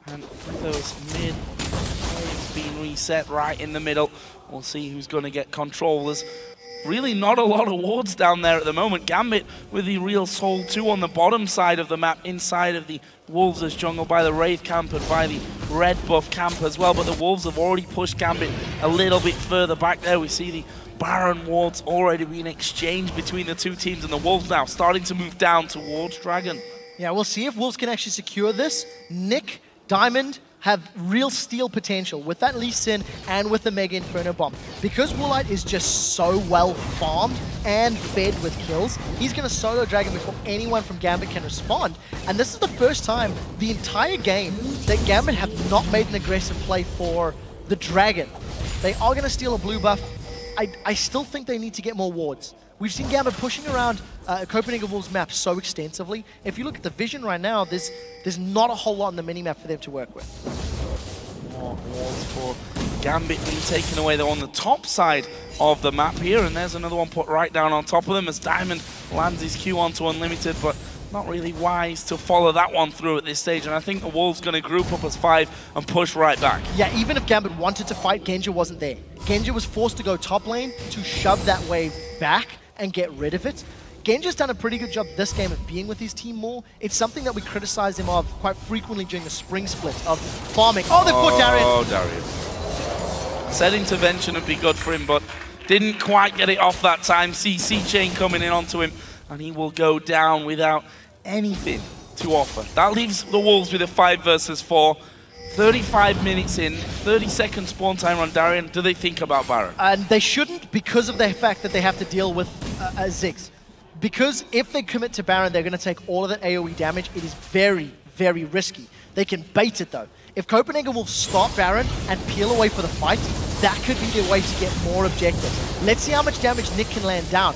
And with those mid waves being reset right in the middle, we'll see who's going to get control. There's really not a lot of wards down there at the moment. Gambit with the real Soul 2 on the bottom side of the map, inside of the Wolves' jungle by the Wraith camp and by the red buff camp as well. But the Wolves have already pushed Gambit a little bit further back there. We see the Baron wards already being exchanged between the two teams, and the Wolves now starting to move down towards Dragon. Yeah, we'll see if Wolves can actually secure this. Nick, Diamond have real steal potential with that Lee Sin and with the Mega Inferno Bomb. Because Woolite is just so well farmed and fed with kills, he's going to solo Dragon before anyone from Gambit can respond. And this is the first time the entire game that Gambit have not made an aggressive play for the Dragon. They are going to steal a blue buff. I still think they need to get more wards. We've seen Gambit pushing around Copenhagen Wolves map so extensively. If you look at the vision right now, there's not a whole lot on the minimap for them to work with. More walls for Gambit being taken away. They're on the top side of the map here, and there's another one put right down on top of them as Diamond lands his Q onto Unlimited, but not really wise to follow that one through at this stage. And I think the Wolves going to group up as 5 and push right back. Yeah, even if Gambit wanted to fight, Genja wasn't there. Genja was forced to go top lane to shove that wave back and get rid of it. Genja's done a pretty good job this game of being with his team more. It's something that we criticize him of quite frequently during the spring split of farming. Oh, they put Darien! Oh, Darion. Said intervention would be good for him, but didn't quite get it off that time. CC chain coming in onto him, and he will go down without anything to offer. That leaves the Wolves with a 5 versus 4. 35 minutes in, 30-second spawn timer on Darien. Do they think about Baron? And they shouldn't, because of the fact that they have to deal with Ziggs. Because if they commit to Baron, they're going to take all of that AoE damage. It is very, very risky. They can bait it though. If Copenhagen will stop Baron and peel away for the fight, that could be their way to get more objectives. Let's see how much damage Nick can land down.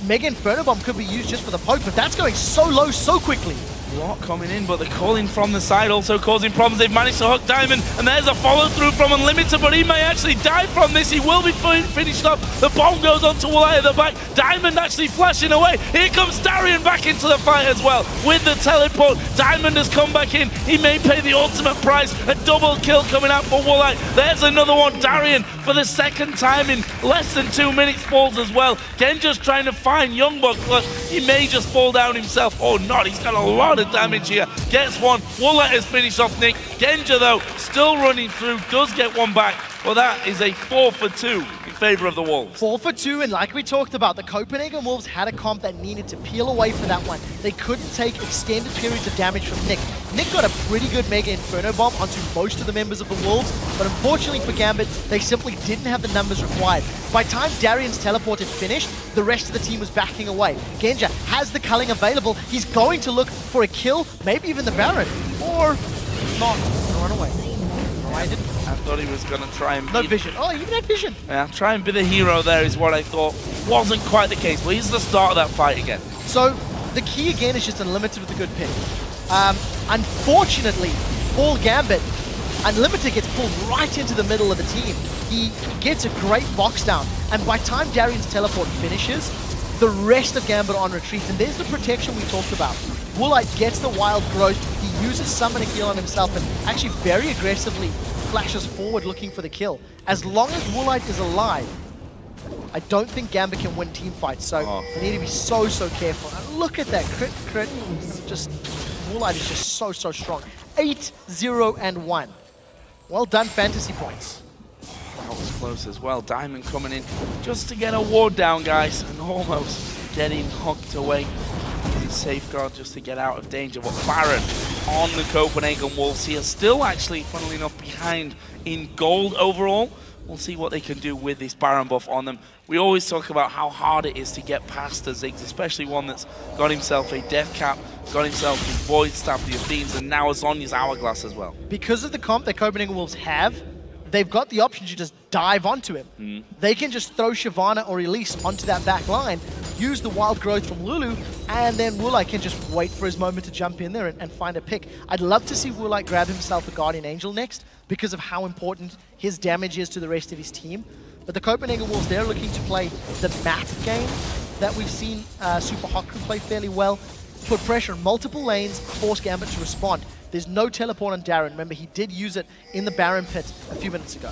Mega Inferno Bomb could be used just for the poke, but that's going so low so quickly. A lot coming in, but the calling from the side also causing problems. They've managed to hook Diamond, and there's a follow-through from Unlimited, but he may actually die from this. He will be finished up. The bomb goes onto Woolite at the back. Diamond actually flashing away. Here comes Darion back into the fight as well. With the teleport, Diamond has come back in. He may pay the ultimate price. A double kill coming out for Woolite. There's another one. Darion, for the second time in less than 2 minutes, falls as well. Genja's trying to find YoungBuck, but he may just fall down himself or not. He's got a lot of damage here. Gets one. Woolite has finished off Nick. Genja, though, still running through. Does get one back. Well, that is a 4 for 2 in favor of the Wolves. 4 for 2, and like we talked about, the Copenhagen Wolves had a comp that needed to peel away for that one. They couldn't take extended periods of damage from Nick. Nick got a pretty good Mega Inferno Bomb onto most of the members of the Wolves, but unfortunately for Gambit, they simply didn't have the numbers required. By the time Darion's teleport had finished, the rest of the team was backing away. Genja has the culling available. He's going to look for a kill, maybe even the Baron, or not. Run away. No, I didn't. I thought he was going to try and No vision. Oh, even had vision. Yeah, try and be the hero there is what I thought. Wasn't quite the case, but he's the start of that fight again. So, the key again is just Unlimited with a good pick. Unfortunately, for Gambit, Unlimited gets pulled right into the middle of the team. He gets a great box down, and by the time Darion's teleport finishes, the rest of Gambit are on retreat, and there's the protection we talked about. Woolite gets the wild growth, he uses Summon a Heal on himself, and actually very aggressively flashes forward looking for the kill. As long as Woolite is alive, I don't think Gambit can win team fights, so they need to be so, so careful. And look at that crit. Just, Woolite is just so, so strong. 8-0-1. Well done, fantasy points. That was close as well. Diamond coming in just to get a ward down, guys, and almost getting hooked away. Safeguard just to get out of danger. But Baron on the Copenhagen Wolves here, still actually, funnily enough, behind in gold overall. We'll see what they can do with this Baron buff on them. We always talk about how hard it is to get past the Ziggs, especially one that's got himself a death cap, got himself the Void Staff, the Athenes, and now a Zhonya's Hourglass as well. Because of the comp that Copenhagen Wolves have, they've got the option to just dive onto him. They can just throw Shyvana or Elise onto that back line, use the wild growth from Lulu, and then Woolite can just wait for his moment to jump in there and find a pick. I'd love to see Woolite grab himself a Guardian Angel next because of how important his damage is to the rest of his team. But the Copenhagen Wolves, they're looking to play the math game that we've seen Super Haku play fairly well. Put pressure on multiple lanes, force Gambit to respond. There's no teleport on Darion. Remember, he did use it in the Baron pit a few minutes ago.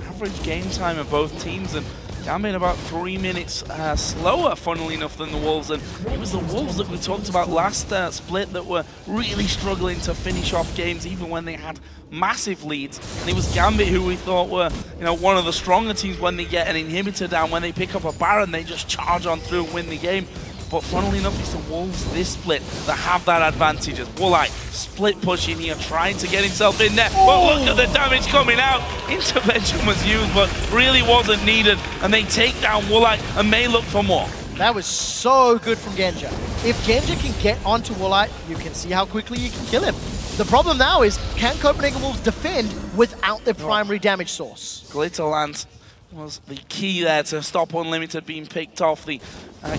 Average game time of both teams, and Gambit about 3 minutes slower, funnily enough, than the Wolves. And it was the Wolves that we talked about last split that were really struggling to finish off games, even when they had massive leads. And it was Gambit who we thought were, one of the stronger teams when they get an inhibitor down. When they pick up a Baron, they just charge on through and win the game. But funnily enough, it's the Wolves this split that have that advantage. As Woolite split pushing here, trying to get himself in there. But look at the damage coming out. Intervention was used, but really wasn't needed. And they take down Woolite and may look for more. That was so good from Genja. If Genja can get onto Woolite, you can see how quickly you can kill him. The problem now is, can Copenhagen Wolves defend without their primary damage source? Glitterlands was the key there to stop Unlimited being picked off. The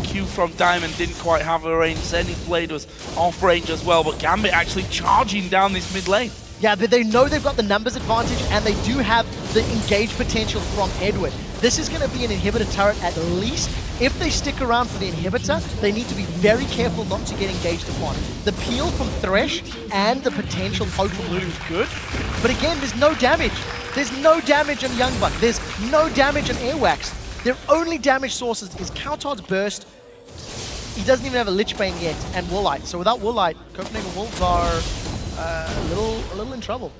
Q from Diamond didn't quite have a range. Zenith Blade was off range as well, but Gambit actually charging down this mid lane. Yeah, but they know they've got the numbers advantage, and they do have the engage potential from Edward. This is going to be an inhibitor turret at least. If they stick around for the inhibitor, they need to be very careful not to get engaged upon. The peel from Thresh and the potential poke from Lulu is good, but again, there's no damage. There's no damage on YoungBuck. There's no damage on Airwaks. Their only damage sources is cowTard's burst. He doesn't even have a Lichbane yet, and Woolite. So without Woolite, Copenhagen Wolves are a little in trouble.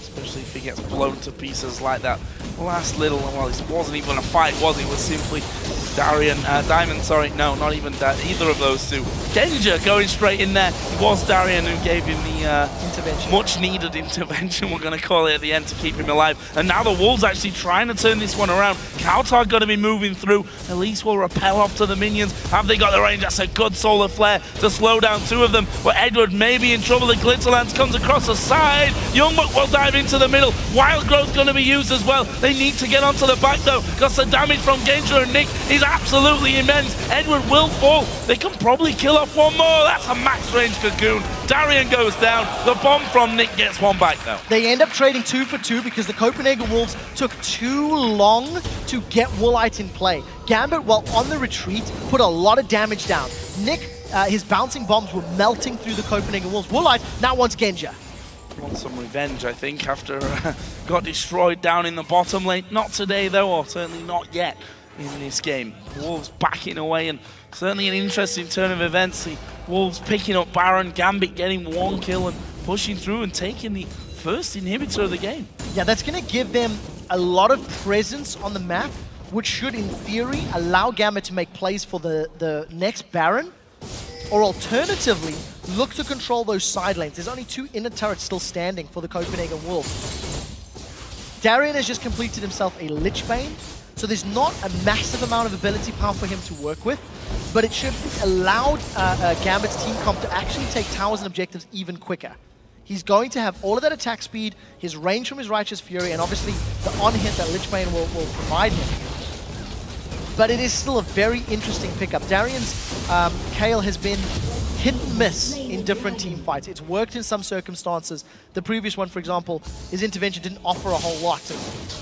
Especially if he gets blown to pieces like that. Last little, well, this wasn't even a fight, was it? It was simply Diamond, sorry, no, not even that, either of those two. Genja going straight in there. It was Darion who gave him the intervention. Much needed intervention, we're going to call it at the end, to keep him alive. And now the Wolves actually trying to turn this one around. cowTard got to be moving through. Elise will repel off to the minions. Have they got the range? That's a good solar flare to slow down two of them. But Edward may be in trouble. The Glitterlands comes across the side. YoungBuck will dive into the middle. Wild Growth going to be used as well. They need to get onto the back though, because the damage from Genja and Nick is absolutely immense. Edward will fall. They can probably kill off one more. That's a max range Cocoon. Darion goes down. The bomb from Nick gets one back though. They end up trading 2 for 2 because the Copenhagen Wolves took too long to get Woolite in play. Gambit, while on the retreat, put a lot of damage down. Nick, his bouncing bombs were melting through the Copenhagen Wolves. Woolite now wants Genja. Want some revenge, I think, after got destroyed down in the bottom lane. Not today though, or certainly not yet in this game. Wolves backing away, and certainly an interesting turn of events. The Wolves picking up Baron, Gambit getting 1 kill and pushing through and taking the first inhibitor of the game. Yeah, that's going to give them a lot of presence on the map, which should, in theory, allow Gambit to make plays for the next Baron, or alternatively, look to control those side lanes. There's only 2 inner turrets still standing for the Copenhagen Wolves. Darion has just completed himself a Lichbane, so there's not a massive amount of ability power for him to work with, but it should allow Gambit's team comp to actually take towers and objectives even quicker. He's going to have all of that attack speed, his range from his Righteous Fury, and obviously the on-hit that Lichbane will provide him. But it is still a very interesting pickup. Darion's Kayle has been hit and miss in different team fights. It's worked in some circumstances. The previous one, for example, his intervention didn't offer a whole lot.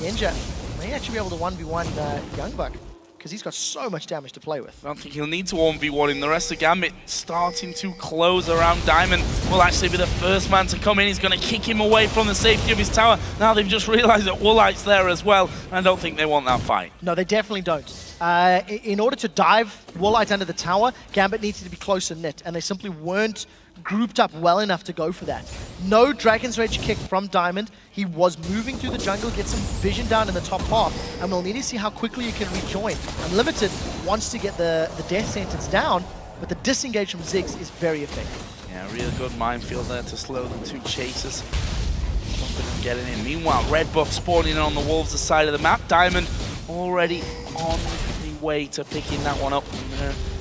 Genja may actually be able to 1v1 YoungBuck, because he's got so much damage to play with. I don't think he'll need to 1v1 him. The rest of Gambit starting to close around Diamond. Will actually be the first man to come in. He's going to kick him away from the safety of his tower. Now they've just realized that Woolite's there as well. And I don't think they want that fight. No, they definitely don't. In order to dive Woolite under the tower, Gambit needed to be close and knit, and they simply weren't grouped up well enough to go for that. No Dragon's Rage kick from Diamond. He was moving through the jungle, get some vision down in the top half, and we'll need to see how quickly he can rejoin. Unlimited wants to get the death sentence down, but the disengage from Ziggs is very effective. Yeah, really good minefield there to slow the two chasers. Getting in. Meanwhile, red buff spawning in on the Wolves' side of the map. Diamond already on the way to picking that one up.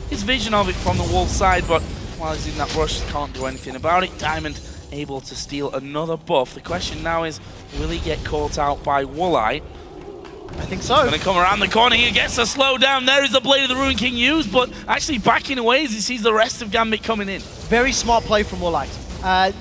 His vision of it from the Wolves' side, but while he's in that rush, can't do anything about it. Diamond able to steal another buff. The question now is, will he get caught out by Woolite? I think so. Going to come around the corner here, gets a slow down. There is the Blade of the Ruined King used, but actually backing away as he sees the rest of Gambit coming in. Very smart play from Woolite.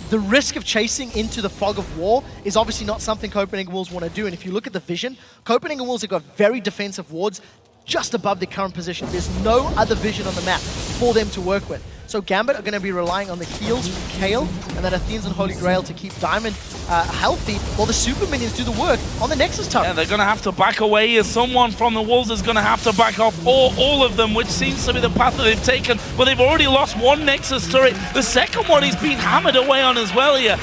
The risk of chasing into the fog of war is obviously not something Copenhagen Wolves want to do. And if you look at the vision, Copenhagen Wolves have got very defensive wards just above their current position. There's no other vision on the map for them to work with. So Gambit are going to be relying on the heals from Kale and then Athene's and Holy Grail to keep Diamond healthy, while the super minions do the work on the Nexus turret. Yeah, they're going to have to back away as someone from the Wolves is going to have to back off all of them, which seems to be the path that they've taken. But they've already lost one Nexus turret. The second one is being hammered away on as well here.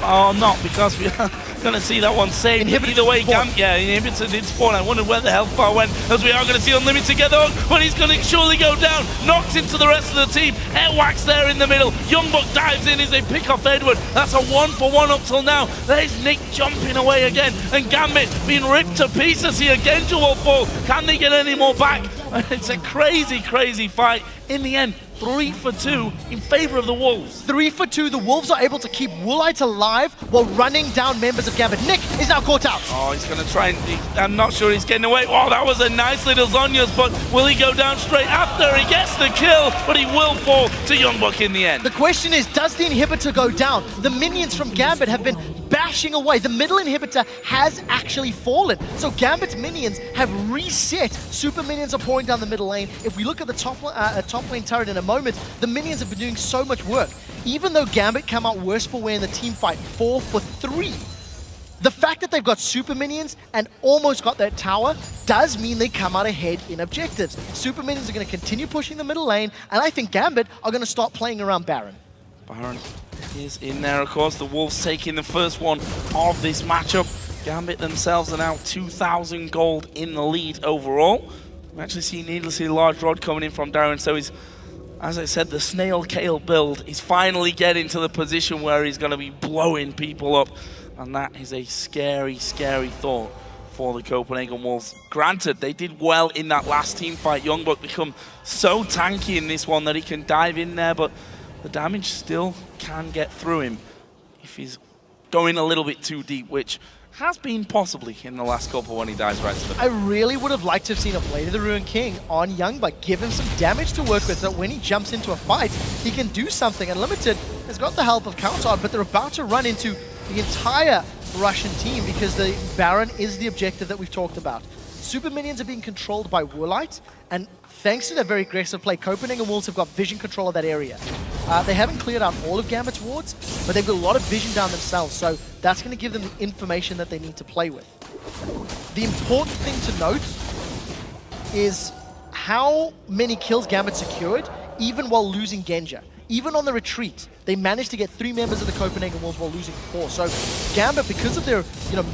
Oh, not because we are going to see that one saved. Either way, Inhibitor did spawn. I wondered where the health bar went, as we are going to see Unlimited get on, but he's going to surely go down. Knocked into the rest of the team. Airwaks there in the middle. YoungBuck dives in as they pick off Edward. That's a 1-for-1 up till now. There's Nick jumping away again, and Gambit being ripped to pieces here. Genja will fall. Can they get any more back? It's a crazy, crazy fight. In the end, 3 for 2 in favor of the Wolves. 3 for 2. The Wolves are able to keep Woolite alive while running down members of Gambit. Nick is now caught out. Oh, he's going to try and... I'm not sure he's getting away. Oh, that was a nice little Zhonya's, but will he go down straight after? He gets the kill, but he will fall to YoungBuck in the end. The question is, does the inhibitor go down? The minions from Gambit have been bashing away. The middle inhibitor has actually fallen. So Gambit's minions have reset. Super minions are pouring down the middle lane. If we look at the top lane turret in a moment, the minions have been doing so much work. Even though Gambit come out worse for wear in the team fight, 4 for 3, the fact that they've got super minions and almost got that tower does mean they come out ahead in objectives. Super minions are going to continue pushing the middle lane, and I think Gambit are going to start playing around Baron. Baron is in there, of course. The Wolves taking the first one of this matchup. Gambit themselves are now 2,000 gold in the lead overall. We actually see needlessly large rod coming in from Darion, so he's, as I said, the snail kale build is finally getting to the position where he's going to be blowing people up, and that is a scary, scary thought for the Copenhagen Wolves. Granted, they did well in that last team fight. YoungBuck become so tanky in this one that he can dive in there, but the damage still can get through him if he's going a little bit too deep, which has been possibly in the last couple when he dives right to the... I really would have liked to have seen a Blade of the Ruined King on YoungBuck, give him some damage to work with, so that when he jumps into a fight, he can do something. Unlimited has got the help of cowTard, but they're about to run into the entire Russian team because the Baron is the objective that we've talked about. Super minions are being controlled by Woolite, and thanks to their very aggressive play, Copenhagen Wolves have got vision control of that area. They haven't cleared out all of Gambit's wards, but they've got a lot of vision down themselves, so that's going to give them the information that they need to play with. The important thing to note is how many kills Gambit secured, even while losing Genja. Even on the retreat, they managed to get 3 members of the Copenhagen Wolves while losing 4. So Gambit, because of their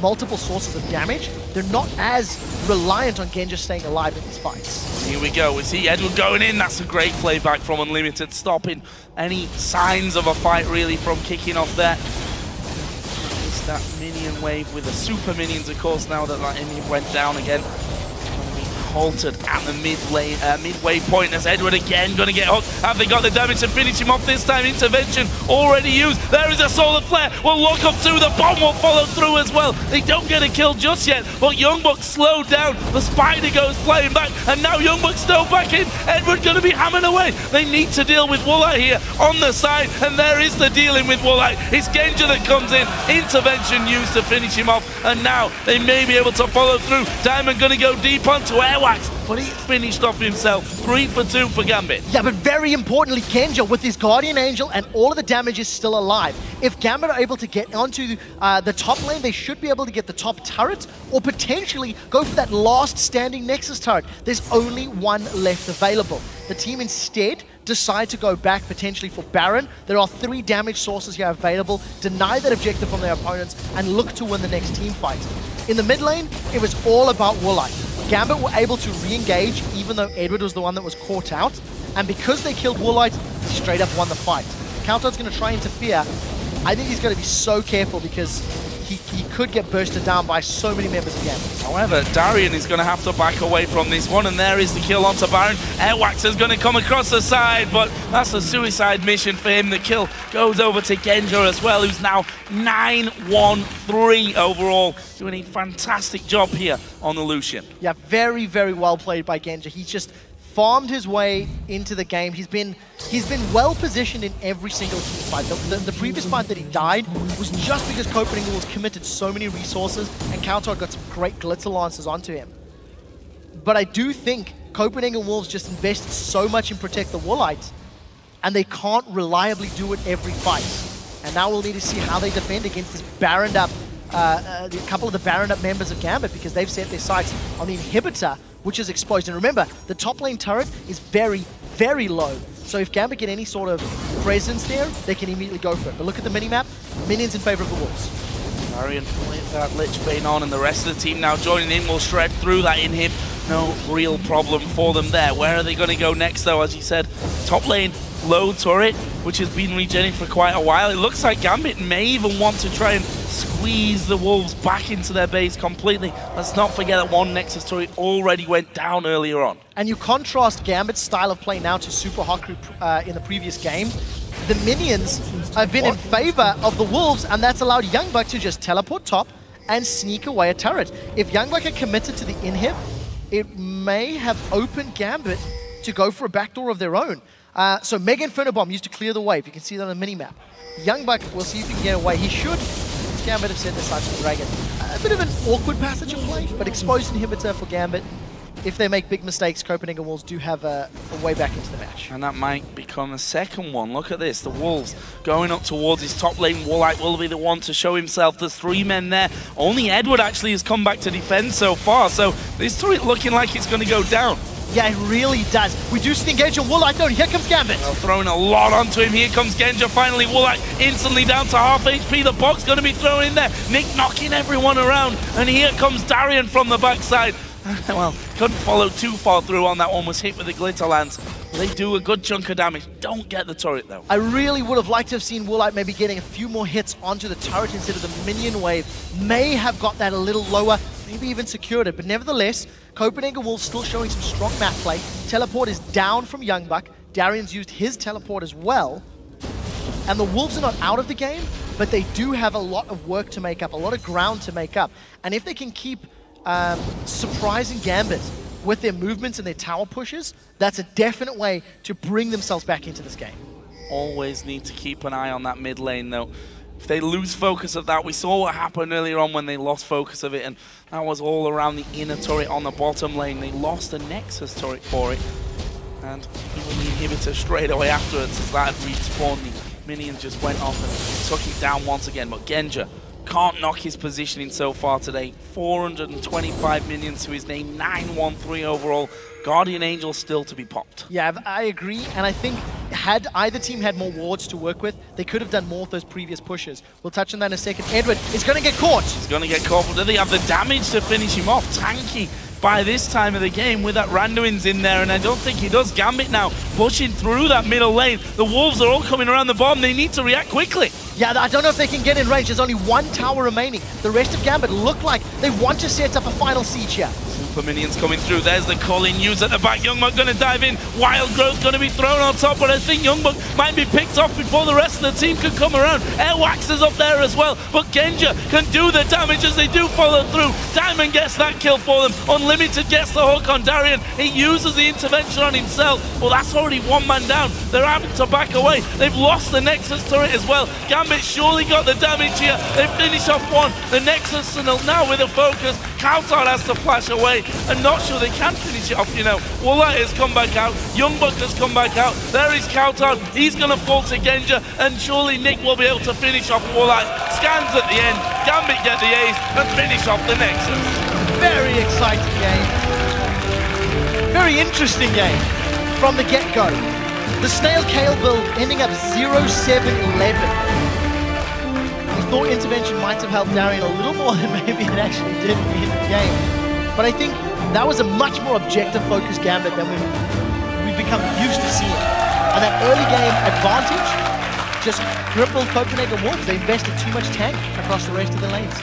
multiple sources of damage, they're not as reliant on Genja staying alive in these fights. Here we go. We see Edward going in. That's a great playback from Unlimited, stopping any signs of a fight really from kicking off there. It's that minion wave with the super minions, of course, now that minion went down again. Halted at the midway point as Edward again going to get hooked. Have they got the damage to finish him off this time? Intervention already used. There is a solar flare. Will look up to the bomb will follow through as well. They don't get a kill just yet, but YoungBuck slowed down. The spider goes flying back, and now YoungBuck still back in. Edward going to be hammering away. They need to deal with Woolite here on the side, and there is the dealing with Woolite. It's Genja that comes in. Intervention used to finish him off, and now they may be able to follow through. Diamond going to go deep onto Airwaks, but he finished off himself. 3 for 2 for Gambit. Yeah, but very importantly, Genja with his Guardian Angel and all of the damage is still alive. If Gambit are able to get onto the top lane, they should be able to get the top turret or potentially go for that last standing Nexus turret. There's only one left available. The team instead decide to go back potentially for Baron. There are 3 damage sources here available. Deny that objective from their opponents and look to win the next team fight. In the mid lane, it was all about Woolite. Gambit were able to re-engage even though Edward was the one that was caught out. And because they killed Woolite, he straight up won the fight. cowTard's going to try and interfere. I think he's going to be so careful because he could get bursted down by so many members of Gambit. However, Darion is going to have to back away from this one, and there is the kill onto Baron. Airwaks is going to come across the side, but that's a suicide mission for him. The kill goes over to Genja as well, who's now 9-1-3 overall, doing a fantastic job here on the Lucian. Yeah, very, very well played by Genja. He's just farmed his way into the game. He's been well positioned in every single team fight. The previous fight that he died was just because Copenhagen Wolves committed so many resources and cowTard got some great glitzer lances onto him. But I do think Copenhagen Wolves just invested so much in protect the Woolite, and they can't reliably do it every fight. And now we'll need to see how they defend against this Baroned up, a couple of the Baroned up members of Gambit, because they've set their sights on the inhibitor, which is exposed. And remember, the top lane turret is very, very low. So if Gambit get any sort of presence there, they can immediately go for it. But look at the minimap, minions in favor of the Wolves. Darion with that Lich Bane on, and the rest of the team now joining in will shred through that inhib. No real problem for them there. Where are they going to go next though? As you said, top lane, low turret, which has been regenerating for quite a while. It looks like Gambit may even want to try and squeeze the Wolves back into their base completely. Let's not forget that one Nexus turret already went down earlier on. And you contrast Gambit's style of play now to Super Haku in the previous game. The minions have been in favor of the Wolves, and that's allowed YoungBuck to just teleport top and sneak away a turret. If YoungBuck had committed to the inhib, it may have opened Gambit to go for a backdoor of their own. So Mega Inferno Bomb used to clear the wave. You can see that on the minimap. YoungBuck, we'll see if he can get away. He should. Gambit have set their sights on the Dragon. A bit of an awkward passage of play, but exposed inhibitor for Gambit. If they make big mistakes, Copenhagen Wolves do have a way back into the match. And that might become a second one. Look at this, the Wolves going up towards his top lane. Woolite will be the one to show himself. There's 3 men there. Only Edward actually has come back to defend so far, so this turret looking like it's going to go down. Yeah, it really does. We do see the engage on Woolite though, and here comes Gambit. Well, throwing a lot onto him. Here comes Genja. Finally, Woolite instantly down to half HP. The box going to be thrown in there. Nick knocking everyone around. And here comes Darion from the backside. Well, couldn't follow too far through on that one. Was hit with the glitter lance. They do a good chunk of damage. Don't get the turret though. I really would have liked to have seen Woolite maybe getting a few more hits onto the turret instead of the minion wave. May have got that a little lower, maybe even secured it. But nevertheless, Copenhagen Wolves still showing some strong map play. Teleport is down from YoungBuck. Darion's used his teleport as well. And the Wolves are not out of the game, but they do have a lot of work to make up, a lot of ground to make up. And if they can keep surprising Gambit with their movements and their tower pushes, that's a definite way to bring themselves back into this game. Always need to keep an eye on that mid lane though. If they lose focus of that, we saw what happened earlier on when they lost focus of it, and that was all around the inner turret on the bottom lane. They lost the Nexus turret for it, and even the inhibitor straight away afterwards as that had respawned. The minions just went off and took it down once again, but Genja can't knock his positioning so far today. 425 minions to his name, 9-1-3 overall. Guardian Angel still to be popped. Yeah, I agree, and I think had either team had more wards to work with, they could have done more of those previous pushes. We'll touch on that in a second. Edward is going to get caught. He's going to get caught, but do they have the damage to finish him off? Tanky by this time of the game with that Randuin's in there, and I don't think he does. Gambit now pushing through that middle lane. The Wolves are all coming around the bottom. They need to react quickly. Yeah, I don't know if they can get in range. There's only 1 tower remaining. The rest of Gambit look like they want to set up a final siege here. Super minions coming through. There's the Colin used at the back. YoungBuck going to dive in. Wild Growth going to be thrown on top, but I think YoungBuck might be picked off before the rest of the team can come around. Airwaks is up there as well, but Genja can do the damage as they do follow through. Diamond gets that kill for them. Unlimited gets the hook on Darion. He uses the intervention on himself. Well, that's already 1 man down. They're having to back away. They've lost the Nexus turret as well. Gambit surely got the damage here. They finish off one. The Nexus now with a focus. cowTard has to flash away. I'm not sure they can finish it off, you know. Woolite has come back out. YoungBuck has come back out. There is cowTard. He's going to fall to Genja, and surely Nick will be able to finish off Woolite. Scans at the end. Gambit get the ace and finish off the Nexus. Very exciting game. Very interesting game from the get-go. The Snail Kale build ending up 0-7-11. We thought intervention might have helped Darion a little more than maybe it actually did in the end of the game. But I think that was a much more objective-focused Gambit than we've become used to seeing. And that early game advantage just crippled Copenhagen Wolves. They invested too much tank across the rest of the lanes.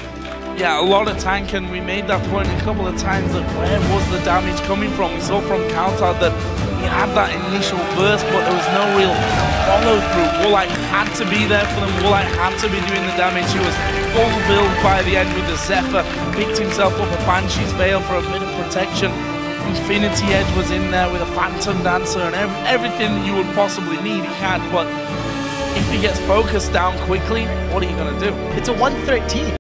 Yeah, a lot of tank, and we made that point a couple of times that where was the damage coming from? We saw from cowTard that he had that initial burst, but there was no real follow-through. Woolite had to be there for them. Woolite had to be doing the damage. He was full build by the end with the Zephyr. Picked himself up a Banshee's Veil for a bit of protection. Infinity Edge was in there with a Phantom Dancer and everything you would possibly need he had, but if he gets focused down quickly, what are you going to do? It's a one-threat team.